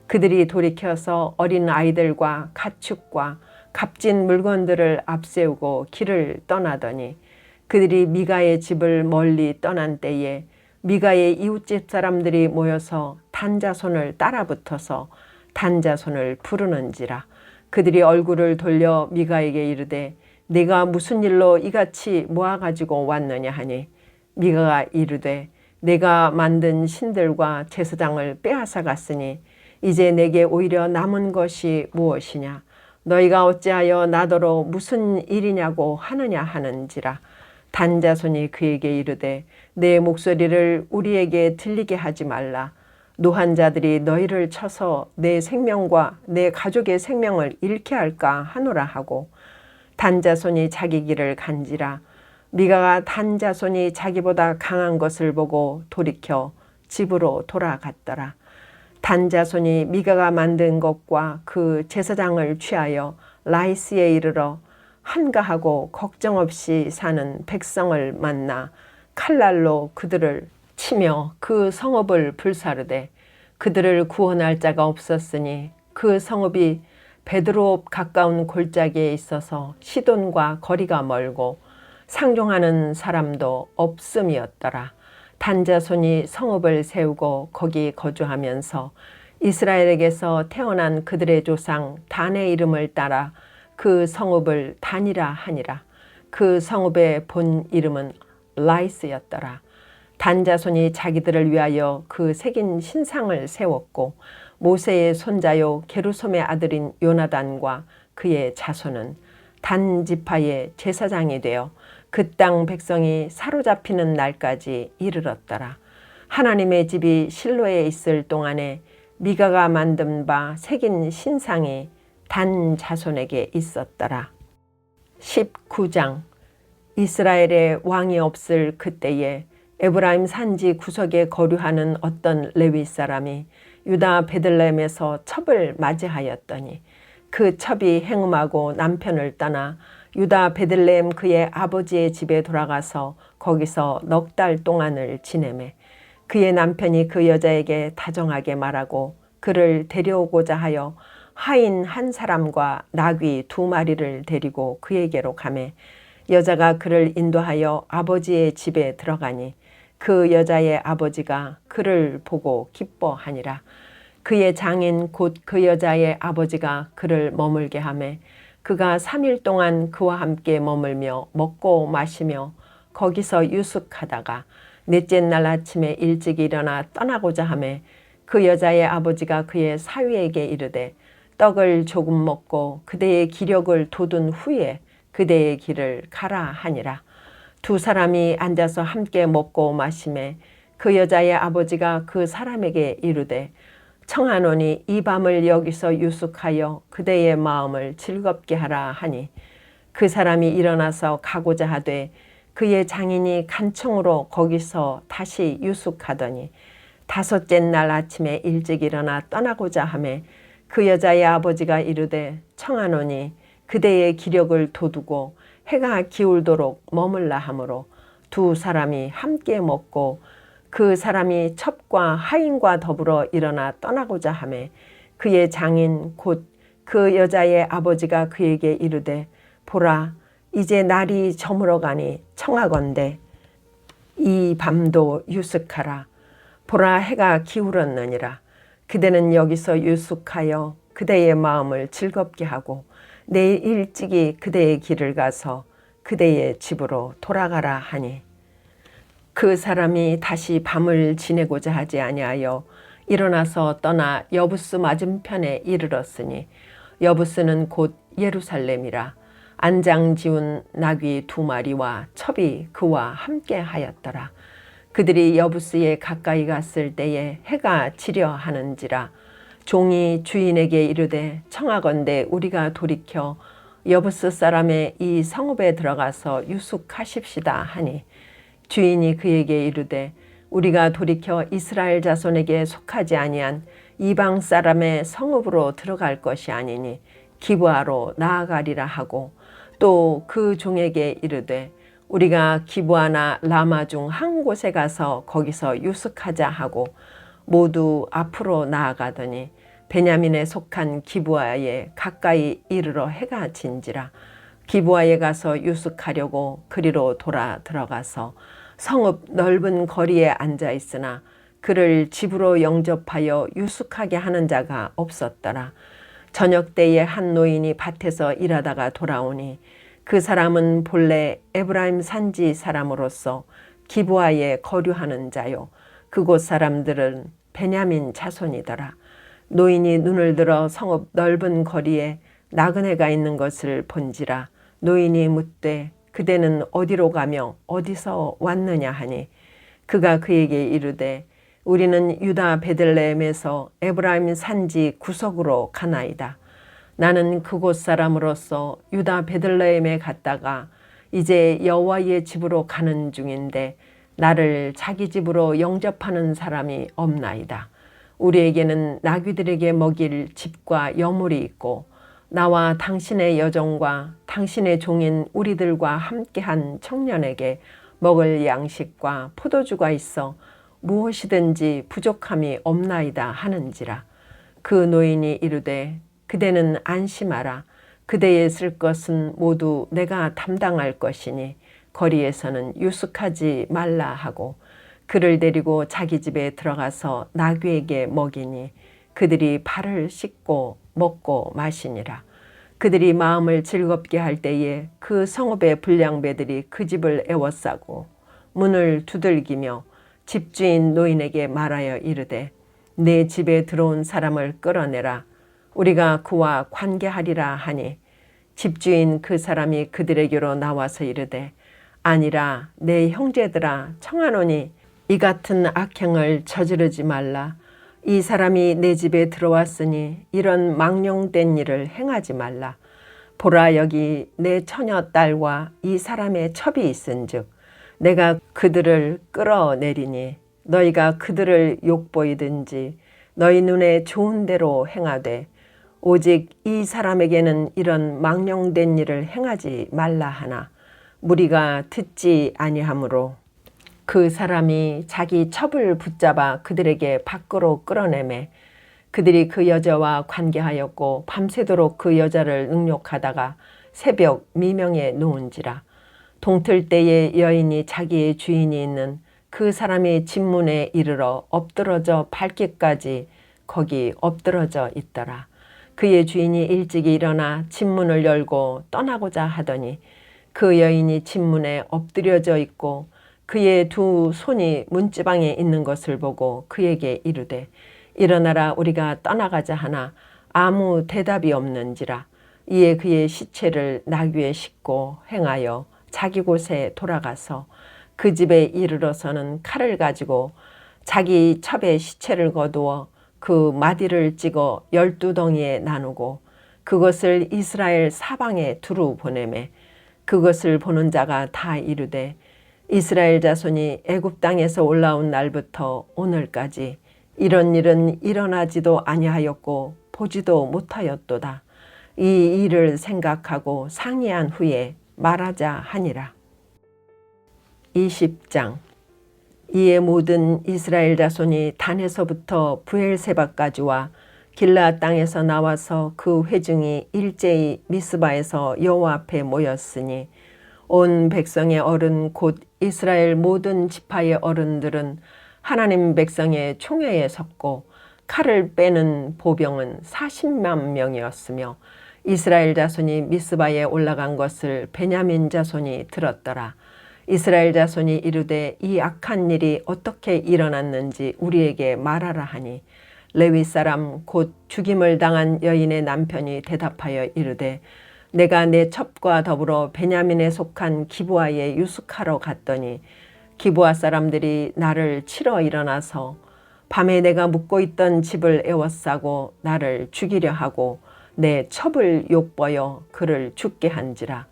그들이 돌이켜서 어린 아이들과 가축과 값진 물건들을 앞세우고 길을 떠나더니 그들이 미가의 집을 멀리 떠난 때에 미가의 이웃집 사람들이 모여서 단 자손을 따라붙어서 단 자손을 부르는지라. 그들이 얼굴을 돌려 미가에게 이르되 네가 무슨 일로 이같이 모아가지고 왔느냐 하니 미가가 이르되 내가 만든 신들과 제사장을 빼앗아 갔으니 이제 내게 오히려 남은 것이 무엇이냐. 너희가 어찌하여 나더러 무슨 일이냐고 하느냐 하는지라. 단 자손이 그에게 이르되 내 목소리를 우리에게 들리게 하지 말라. 노한 자들이 너희를 쳐서 내 생명과 내 가족의 생명을 잃게 할까 하노라 하고 단 자손이 자기 길을 간지라. 미가가 단 자손이 자기보다 강한 것을 보고 돌이켜 집으로 돌아갔더라. 단 자손이 미가가 만든 것과 그 제사장을 취하여 라이스에 이르러 한가하고 걱정 없이 사는 백성을 만나 칼날로 그들을 치며 그 성읍을 불사르되 그들을 구원할 자가 없었으니 그 성읍이 베드로 가까운 골짜기에 있어서 시돈과 거리가 멀고 상종하는 사람도 없음이었더라. 단자손이 성읍을 세우고 거기 거주하면서 이스라엘에게서 태어난 그들의 조상 단의 이름을 따라 그 성읍을 단이라 하니라. 그 성읍의 본 이름은 라이스였더라. 단자손이 자기들을 위하여 그 새긴 신상을 세웠고 모세의 손자요 게르솜의 아들인 요나단과 그의 자손은 단 지파의 제사장이 되어 그 땅 백성이 사로잡히는 날까지 이르렀더라. 하나님의 집이 실로에 있을 동안에 미가가 만든 바 새긴 신상이 단 자손에게 있었더라. 19장. 이스라엘에 왕이 없을 그때에 에브라임 산지 구석에 거류하는 어떤 레위 사람이 유다 베들레헴에서 첩을 맞이하였더니 그 첩이 행음하고 남편을 떠나 유다 베들레헴 그의 아버지의 집에 돌아가서 거기서 넉 달 동안을 지내매 그의 남편이 그 여자에게 다정하게 말하고 그를 데려오고자 하여 하인 한 사람과 나귀 2마리를 데리고 그에게로 가매 여자가 그를 인도하여 아버지의 집에 들어가니 그 여자의 아버지가 그를 보고 기뻐하니라. 그의 장인 곧 그 여자의 아버지가 그를 머물게 하매 그가 3일 동안 그와 함께 머물며 먹고 마시며 거기서 유숙하다가 넷째 날 아침에 일찍 일어나 떠나고자 하매 그 여자의 아버지가 그의 사위에게 이르되 떡을 조금 먹고 그대의 기력을 돋운 후에 그대의 길을 가라 하니라. 2 사람이 앉아서 함께 먹고 마시매 그 여자의 아버지가 그 사람에게 이르되 청하노니 이 밤을 여기서 유숙하여 그대의 마음을 즐겁게 하라 하니 그 사람이 일어나서 가고자 하되 그의 장인이 간청으로 거기서 다시 유숙하더니 5째 날 아침에 일찍 일어나 떠나고자 하매 그 여자의 아버지가 이르되 청하노니 그대의 기력을 돋우고 해가 기울도록 머물라 하므로 2 사람이 함께 먹고 그 사람이 첩과 하인과 더불어 일어나 떠나고자 하매 그의 장인 곧 그 여자의 아버지가 그에게 이르되 보라 이제 날이 저물어가니 청하건대 이 밤도 유숙하라. 보라 해가 기울었느니라. 그대는 여기서 유숙하여 그대의 마음을 즐겁게 하고 내일 일찍이 그대의 길을 가서 그대의 집으로 돌아가라 하니 그 사람이 다시 밤을 지내고자 하지 아니하여 일어나서 떠나 여부스 맞은편에 이르렀으니 여부스는 곧 예루살렘이라. 안장 지운 나귀 2마리와 첩이 그와 함께 하였더라. 그들이 여부스에 가까이 갔을 때에 해가 지려 하는지라. 종이 주인에게 이르되 청하건대 우리가 돌이켜 여부스 사람의 이 성읍에 들어가서 유숙하십시다 하니 주인이 그에게 이르되 우리가 돌이켜 이스라엘 자손에게 속하지 아니한 이방 사람의 성읍으로 들어갈 것이 아니니 기브아로 나아가리라 하고 또 그 종에게 이르되 우리가 기브아나 라마 중 한 곳에 가서 거기서 유숙하자 하고 모두 앞으로 나아가더니 베냐민에 속한 기브아에 가까이 이르러 해가 진지라. 기브아에 가서 유숙하려고 그리로 돌아 들어가서 성읍 넓은 거리에 앉아 있으나 그를 집으로 영접하여 유숙하게 하는 자가 없었더라. 저녁 때에 한 노인이 밭에서 일하다가 돌아오니 그 사람은 본래 에브라임 산지 사람으로서 기브아에 거류하는 자요 그곳 사람들은 베냐민 자손이더라. 노인이 눈을 들어 성읍 넓은 거리에 나그네가 있는 것을 본지라. 노인이 묻되 그대는 어디로 가며 어디서 왔느냐 하니 그가 그에게 이르되 우리는 유다 베들레헴에서 에브라임 산지 구석으로 가나이다. 나는 그곳 사람으로서 유다 베들레헴에 갔다가 이제 여호와의 집으로 가는 중인데 나를 자기 집으로 영접하는 사람이 없나이다. 우리에게는 나귀들에게 먹일 집과 여물이 있고 나와 당신의 여종과 당신의 종인 우리들과 함께한 청년에게 먹을 양식과 포도주가 있어 무엇이든지 부족함이 없나이다 하는지라. 그 노인이 이르되 그대는 안심하라. 그대의 쓸 것은 모두 내가 담당할 것이니 거리에서는 유숙하지 말라 하고 그를 데리고 자기 집에 들어가서 나귀에게 먹이니 그들이 발을 씻고 먹고 마시니라. 그들이 마음을 즐겁게 할 때에 그 성읍의 불량배들이 그 집을 에워싸고 문을 두들기며 집주인 노인에게 말하여 이르되 내 집에 들어온 사람을 끌어내라. 우리가 그와 관계하리라 하니 집주인 그 사람이 그들에게로 나와서 이르되 아니라 내 형제들아 청하노니 이 같은 악행을 저지르지 말라. 이 사람이 내 집에 들어왔으니 이런 망령된 일을 행하지 말라. 보라 여기 내 처녀 딸과 이 사람의 첩이 있은즉 내가 그들을 끌어내리니 너희가 그들을 욕보이든지 너희 눈에 좋은 대로 행하되 오직 이 사람에게는 이런 망령된 일을 행하지 말라 하나 무리가 듣지 아니하므로 그 사람이 자기 첩을 붙잡아 그들에게 밖으로 끌어내매 그들이 그 여자와 관계하였고 밤새도록 그 여자를 능욕하다가 새벽 미명에 놓은지라. 동틀 때에 여인이 자기의 주인이 있는 그 사람의 집문에 이르러 엎드러져 밟기까지 거기 엎드러져 있더라. 그의 주인이 일찍이 일어나 집문을 열고 떠나고자 하더니 그 여인이 집문에 엎드려져 있고 그의 두 손이 문지방에 있는 것을 보고 그에게 이르되 일어나라 우리가 떠나가자 하나 아무 대답이 없는지라. 이에 그의 시체를 나귀에 싣고 행하여 자기 곳에 돌아가서 그 집에 이르러서는 칼을 가지고 자기 첩의 시체를 거두어 그 마디를 찍어 12덩이에 나누고 그것을 이스라엘 사방에 두루 보내매 그것을 보는 자가 다 이르되 이스라엘 자손이 애굽 땅에서 올라온 날부터 오늘까지 이런 일은 일어나지도 아니하였고 보지도 못하였도다. 이 일을 생각하고 상의한 후에 말하자 하니라. 20장. 이에 모든 이스라엘 자손이 단에서부터 브엘세바까지와 길르앗 땅에서 나와서 그 회중이 일제히 미스바에서 여호와 앞에 모였으니 온 백성의 어른 곧 이스라엘 모든 지파의 어른들은 하나님 백성의 총회에 섰고 칼을 빼는 보병은 40만 명이었으며 이스라엘 자손이 미스바에 올라간 것을 베냐민 자손이 들었더라. 이스라엘 자손이 이르되 이 악한 일이 어떻게 일어났는지 우리에게 말하라 하니 레위 사람 곧 죽임을 당한 여인의 남편이 대답하여 이르되 내가 내 첩과 더불어 베냐민에 속한 기브아에 유숙하러 갔더니 기브아 사람들이 나를 치러 일어나서 밤에 내가 묵고 있던 집을 에워싸고 나를 죽이려 하고 내 첩을 욕보여 그를 죽게 한지라.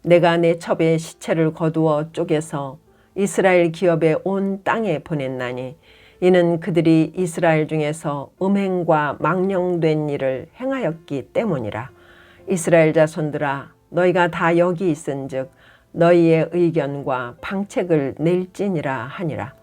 내가 내 첩의 시체를 거두어 쪼개서 이스라엘 기업의 온 땅에 보냈나니 이는 그들이 이스라엘 중에서 음행과 망령된 일을 행하였기 때문이라. 이스라엘 자손들아 너희가 다 여기 있은즉 너희의 의견과 방책을 낼지니라 하니라.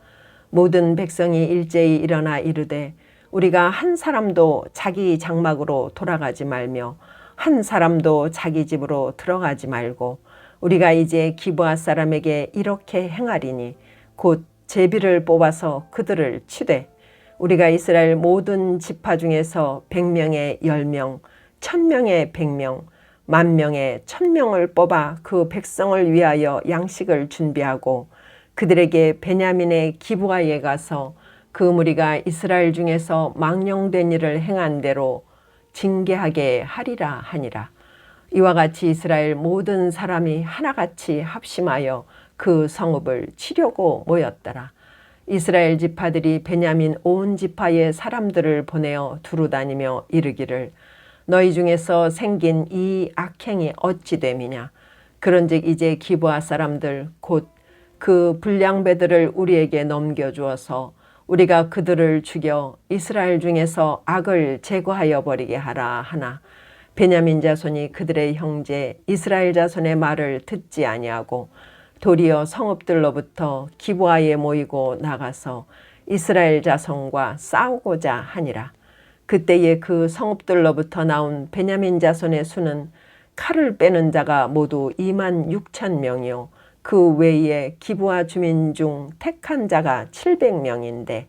모든 백성이 일제히 일어나 이르되 우리가 한 사람도 자기 장막으로 돌아가지 말며 한 사람도 자기 집으로 들어가지 말고 우리가 이제 기브아 사람에게 이렇게 행하리니 곧 제비를 뽑아서 그들을 치되 우리가 이스라엘 모든 지파 중에서 100명에 10명, 1000명에 100명, 10,000명에 1000명을 뽑아 그 백성을 위하여 양식을 준비하고 그들에게 베냐민의 기브아에 가서 그 무리가 이스라엘 중에서 망령된 일을 행한 대로 징계하게 하리라 하니라. 이와 같이 이스라엘 모든 사람이 하나같이 합심하여 그 성읍을 치려고 모였더라. 이스라엘 지파들이 베냐민 온 지파의 사람들을 보내어 두루다니며 이르기를 너희 중에서 생긴 이 악행이 어찌 됨이냐. 그런즉 이제 기브아 사람들 곧 그 불량배들을 우리에게 넘겨주어서 우리가 그들을 죽여 이스라엘 중에서 악을 제거하여 버리게 하라 하나 베냐민 자손이 그들의 형제 이스라엘 자손의 말을 듣지 아니하고 도리어 성읍들로부터 기브아에 모이고 나가서 이스라엘 자손과 싸우고자 하니라. 그때에 그 성읍들로부터 나온 베냐민 자손의 수는 칼을 빼는 자가 모두 26,000명이요 그 외에 기브아 주민 중 택한 자가 700명인데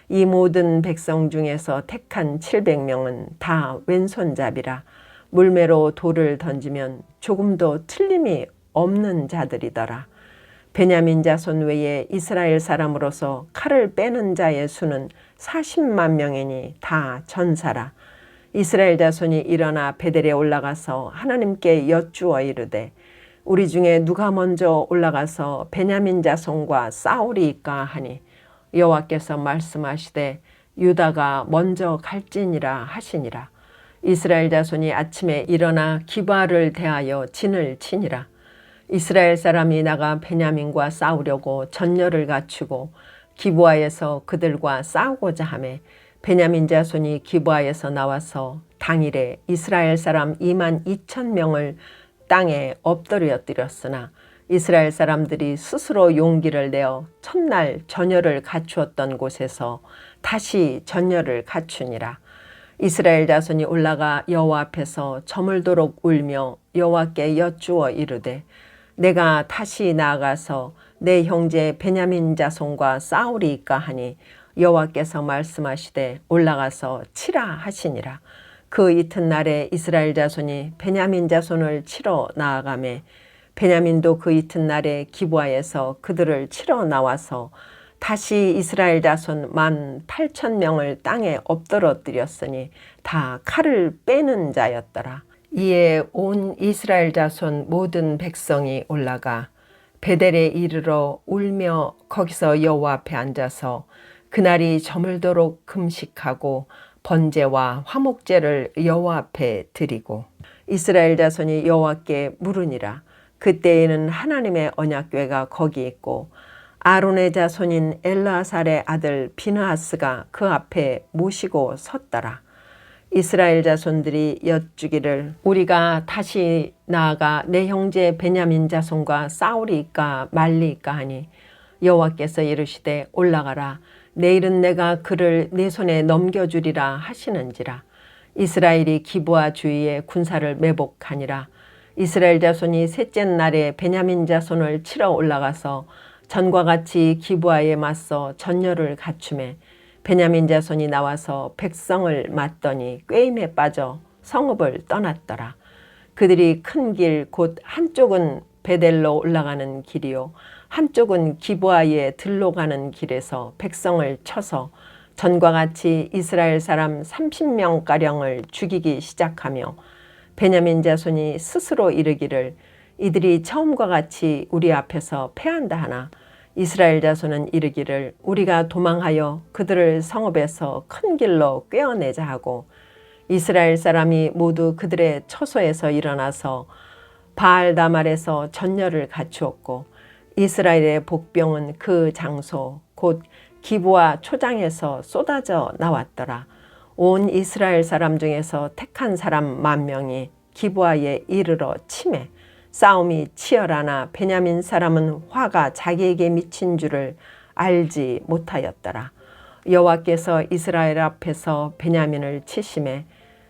이 모든 백성 중에서 택한 700명은 다 왼손잡이라 물매로 돌을 던지면 조금도 틀림이 없는 자들이더라. 베냐민 자손 외에 이스라엘 사람으로서 칼을 빼는 자의 수는 40만 명이니 다 전사라. 이스라엘 자손이 일어나 베델에 올라가서 하나님께 여쭈어 이르되 우리 중에 누가 먼저 올라가서 베냐민 자손과 싸우리이까 하니 여호와께서 말씀하시되 유다가 먼저 갈지니라 하시니라. 이스라엘 자손이 아침에 일어나 기브아를 대하여 진을 치니라. 이스라엘 사람이 나가 베냐민과 싸우려고 전열을 갖추고 기브아에서 그들과 싸우고자 하매 베냐민 자손이 기브아에서 나와서 당일에 이스라엘 사람 22,000명을 땅에 엎드려뜨렸으나 이스라엘 사람들이 스스로 용기를 내어 첫날 전열을 갖추었던 곳에서 다시 전열을 갖추니라. 이스라엘 자손이 올라가 여호와 앞에서 저물도록 울며 여호와께 여쭈어 이르되 내가 다시 나아가서 내 형제 베냐민 자손과 싸우리이까 하니 여호와께서 말씀하시되 올라가서 치라 하시니라. 그 이튿날에 이스라엘 자손이 베냐민 자손을 치러 나아가매 베냐민도 그 이튿날에 기브아에서 그들을 치러 나와서 다시 이스라엘 자손 18,000명을 땅에 엎드러뜨렸으니 다 칼을 빼는 자였더라. 이에 온 이스라엘 자손 모든 백성이 올라가 베델에 이르러 울며 거기서 여호와 앞에 앉아서 그날이 저물도록 금식하고 번제와 화목제를 여호와 앞에 드리고 이스라엘 자손이 여호와께 물으니라. 그때에는 하나님의 언약궤가 거기 있고 아론의 자손인 엘르아살의 아들 비느하스가 그 앞에 모시고 섰더라. 이스라엘 자손들이 여쭈기를 우리가 다시 나아가 내 형제 베냐민 자손과 싸우리이까 말리이까 하니 여호와께서 이르시되 올라가라. 내일은 내가 그를 내 손에 넘겨주리라 하시는지라. 이스라엘이 기브아 주위에 군사를 매복하니라. 이스라엘 자손이 셋째 날에 베냐민 자손을 치러 올라가서 전과 같이 기브아에 맞서 전열을 갖추매 베냐민 자손이 나와서 백성을 맞더니 꾀임에 빠져 성읍을 떠났더라. 그들이 큰 길 곧 한쪽은 베델로 올라가는 길이요 한쪽은 기브아에 들로 가는 길에서 백성을 쳐서 전과 같이 이스라엘 사람 30명가량을 죽이기 시작하며 베냐민 자손이 스스로 이르기를 이들이 처음과 같이 우리 앞에서 패한다 하나 이스라엘 자손은 이르기를 우리가 도망하여 그들을 성읍에서 큰 길로 꿰어내자 하고 이스라엘 사람이 모두 그들의 처소에서 일어나서 바알다말에서 전열을 갖추었고 이스라엘의 복병은 그 장소 곧 기브아 초장에서 쏟아져 나왔더라. 온 이스라엘 사람 중에서 택한 사람 10,000명이 기브아에 이르러 치매 싸움이 치열하나 베냐민 사람은 화가 자기에게 미친 줄을 알지 못하였더라. 여호와께서 이스라엘 앞에서 베냐민을 치심해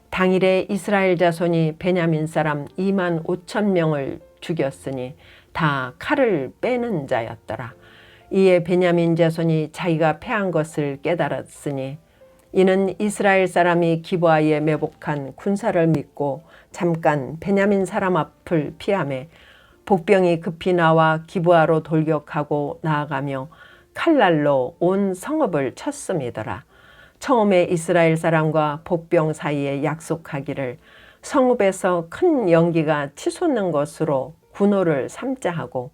당일에 이스라엘 자손이 베냐민 사람 2만 5천 명을 죽였으니 다 칼을 빼는 자였더라. 이에 베냐민 자손이 자기가 패한 것을 깨달았으니 이는 이스라엘 사람이 기브아에 매복한 군사를 믿고 잠깐 베냐민 사람 앞을 피하매 복병이 급히 나와 기브아로 돌격하고 나아가며 칼날로 온 성읍을 쳤음이더라. 처음에 이스라엘 사람과 복병 사이에 약속하기를 성읍에서 큰 연기가 치솟는 것으로 군호를 삼자 하고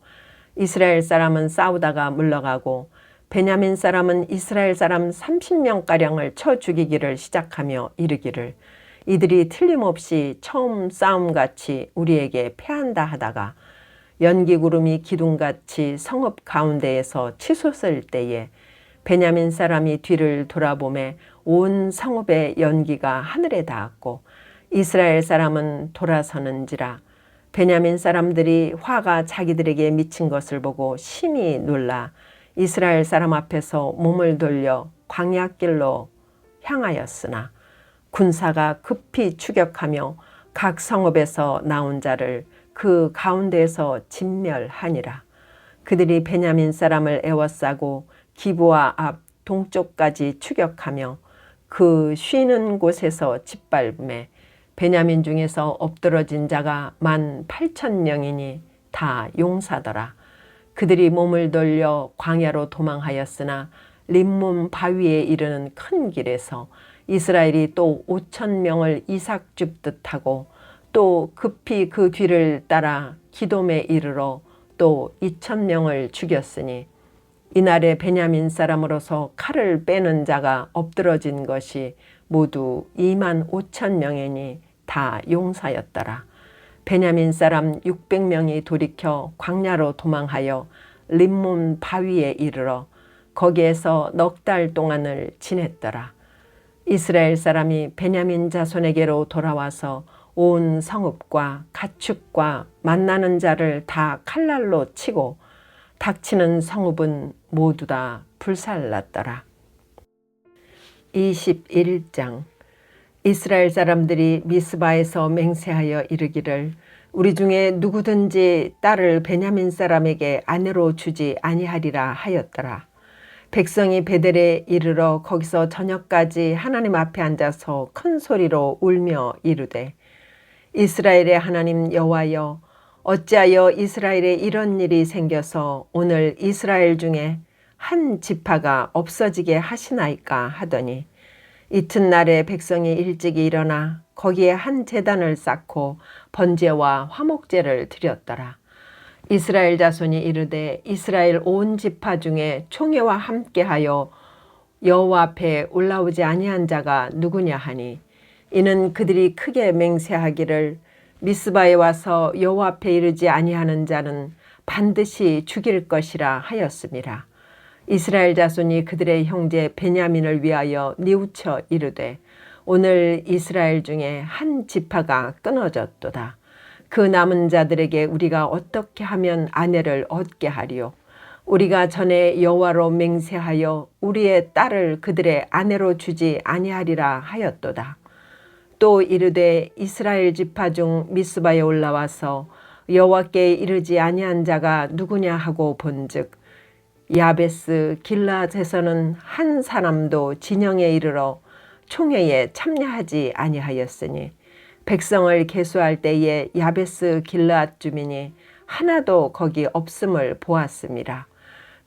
이스라엘 사람은 싸우다가 물러가고 베냐민 사람은 이스라엘 사람 30명가량을 쳐 죽이기를 시작하며 이르기를 이들이 틀림없이 처음 싸움같이 우리에게 패한다 하다가 연기구름이 기둥같이 성읍 가운데에서 치솟을 때에 베냐민 사람이 뒤를 돌아보매 온 성읍의 연기가 하늘에 닿았고 이스라엘 사람은 돌아서는지라. 베냐민 사람들이 화가 자기들에게 미친 것을 보고 심히 놀라 이스라엘 사람 앞에서 몸을 돌려 광야길로 향하였으나 군사가 급히 추격하며 각 성읍에서 나온 자를 그 가운데에서 진멸하니라. 그들이 베냐민 사람을 에워싸고 기브아 앞 동쪽까지 추격하며 그 쉬는 곳에서 짓밟음에 베냐민 중에서 엎드러진 자가 18,000명이니 다 용사더라. 그들이 몸을 돌려 광야로 도망하였으나 림몬 바위에 이르는 큰 길에서 이스라엘이 또 5,000명을 이삭 줍듯 하고 또 급히 그 뒤를 따라 기돔에 이르러 또 2,000명을 죽였으니 이날에 베냐민 사람으로서 칼을 빼는 자가 엎드러진 것이 모두 2만 5천 명이니 다 용사였더라. 베냐민 사람 600명이 돌이켜 광야로 도망하여 림몬 바위에 이르러 거기에서 넉 달 동안을 지냈더라. 이스라엘 사람이 베냐민 자손에게로 돌아와서 온 성읍과 가축과 만나는 자를 다 칼날로 치고 닥치는 성읍은 모두 다 불살랐더라. 21장. 이스라엘 사람들이 미스바에서 맹세하여 이르기를 우리 중에 누구든지 딸을 베냐민 사람에게 아내로 주지 아니하리라 하였더라. 백성이 베델에 이르러 거기서 저녁까지 하나님 앞에 앉아서 큰 소리로 울며 이르되 이스라엘의 하나님 여호와여 어찌하여 이스라엘에 이런 일이 생겨서 오늘 이스라엘 중에 한 지파가 없어지게 하시나이까 하더니 이튿날에 백성이 일찍이 일어나 거기에 한 제단을 쌓고 번제와 화목제를 드렸더라. 이스라엘 자손이 이르되 이스라엘 온 지파 중에 총회와 함께하여 여호와 앞에 올라오지 아니한 자가 누구냐 하니 이는 그들이 크게 맹세하기를 미스바에 와서 여호와 앞에 이르지 아니하는 자는 반드시 죽일 것이라 하였음이라. 이스라엘 자손이 그들의 형제 베냐민을 위하여 뉘우쳐 이르되 오늘 이스라엘 중에 한 지파가 끊어졌도다. 그 남은 자들에게 우리가 어떻게 하면 아내를 얻게 하리요? 우리가 전에 여호와로 맹세하여 우리의 딸을 그들의 아내로 주지 아니하리라 하였도다. 또 이르되 이스라엘 지파 중 미스바에 올라와서 여호와께 이르지 아니한 자가 누구냐 하고 본즉 야베스 길라앗에서는 한 사람도 진영에 이르러 총회에 참여하지 아니하였으니 백성을 계수할 때에 야베스 길라앗 주민이 하나도 거기 없음을 보았음이라.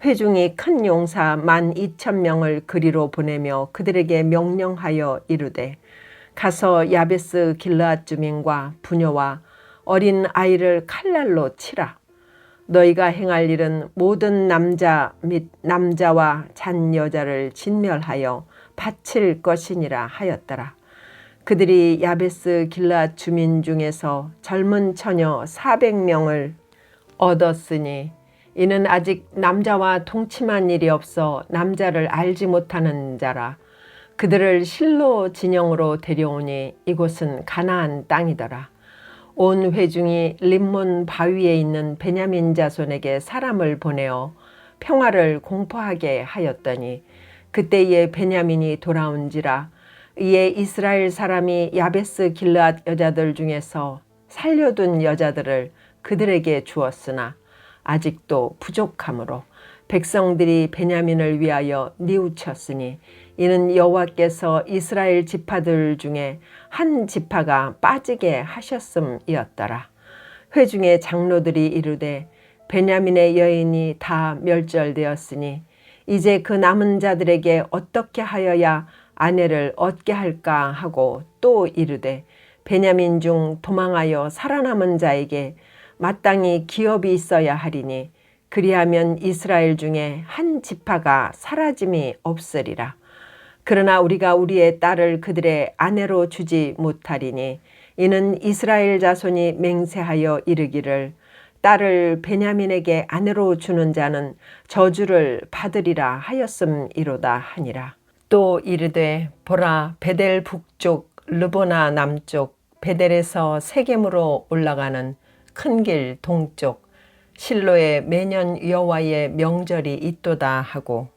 회중이 큰 용사 12,000명을 그리로 보내며 그들에게 명령하여 이르되 가서 야베스 길라앗 주민과 부녀와 어린 아이를 칼날로 치라. 너희가 행할 일은 모든 남자 및 남자와 잔 여자를 진멸하여 바칠 것이니라 하였더라. 그들이 야베스 길라앗 주민 중에서 젊은 처녀 400명을 얻었으니 이는 아직 남자와 동침한 일이 없어 남자를 알지 못하는 자라. 그들을 실로 진영으로 데려오니 이곳은 가나안 땅이더라. 온 회중이 림몬 바위에 있는 베냐민 자손에게 사람을 보내어 평화를 공포하게 하였더니 그때에 베냐민이 돌아온지라. 이에 이스라엘 사람이 야베스 길르앗 여자들 중에서 살려둔 여자들을 그들에게 주었으나 아직도 부족함으로 백성들이 베냐민을 위하여 뉘우쳤으니 이는 여호와께서 이스라엘 지파들 중에 한 지파가 빠지게 하셨음이었더라. 회중의 장로들이 이르되 베냐민의 여인이 다 멸절되었으니 이제 그 남은 자들에게 어떻게 하여야 아내를 얻게 할까 하고 또 이르되 베냐민 중 도망하여 살아남은 자에게 마땅히 기업이 있어야 하리니 그리하면 이스라엘 중에 한 지파가 사라짐이 없으리라. 그러나 우리가 우리의 딸을 그들의 아내로 주지 못하리니 이는 이스라엘 자손이 맹세하여 이르기를 딸을 베냐민에게 아내로 주는 자는 저주를 받으리라 하였음이로다 하니라. 또 이르되 보라 베델 북쪽 르보나 남쪽 베델에서 세겜으로 올라가는 큰 길 동쪽 실로에 매년 여호와의 명절이 있도다 하고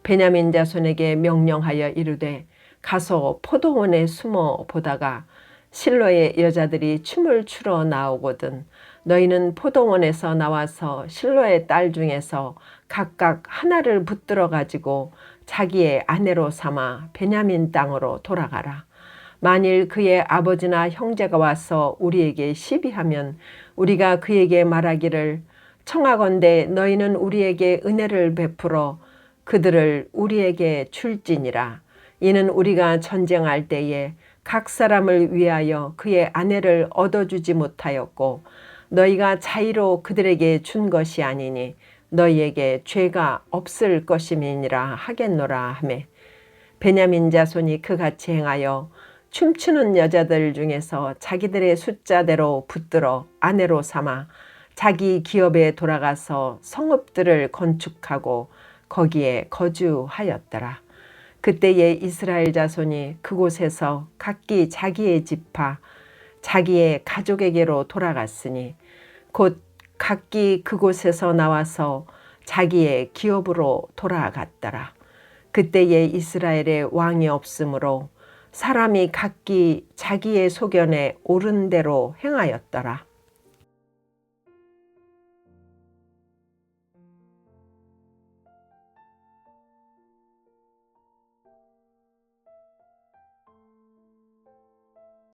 베냐민 자손에게 명령하여 이르되 가서 포도원에 숨어 보다가 실로의 여자들이 춤을 추러 나오거든 너희는 포도원에서 나와서 실로의 딸 중에서 각각 하나를 붙들어 가지고 자기의 아내로 삼아 베냐민 땅으로 돌아가라. 만일 그의 아버지나 형제가 와서 우리에게 시비하면 우리가 그에게 말하기를 청하건대 너희는 우리에게 은혜를 베풀어 그들을 우리에게 줄지니라. 이는 우리가 전쟁할 때에 각 사람을 위하여 그의 아내를 얻어주지 못하였고 너희가 자의로 그들에게 준 것이 아니니 너희에게 죄가 없을 것임이니라 하겠노라 하매 베냐민 자손이 그같이 행하여 춤추는 여자들 중에서 자기들의 숫자대로 붙들어 아내로 삼아 자기 기업에 돌아가서 성읍들을 건축하고 거기에 거주하였더라. 그때에 이스라엘 자손이 그곳에서 각기 자기의 지파 자기의 가족에게로 돌아갔으니 곧 각기 그곳에서 나와서 자기의 기업으로 돌아갔더라. 그때에 이스라엘에 왕이 없으므로 사람이 각기 자기의 소견에 옳은 대로 행하였더라.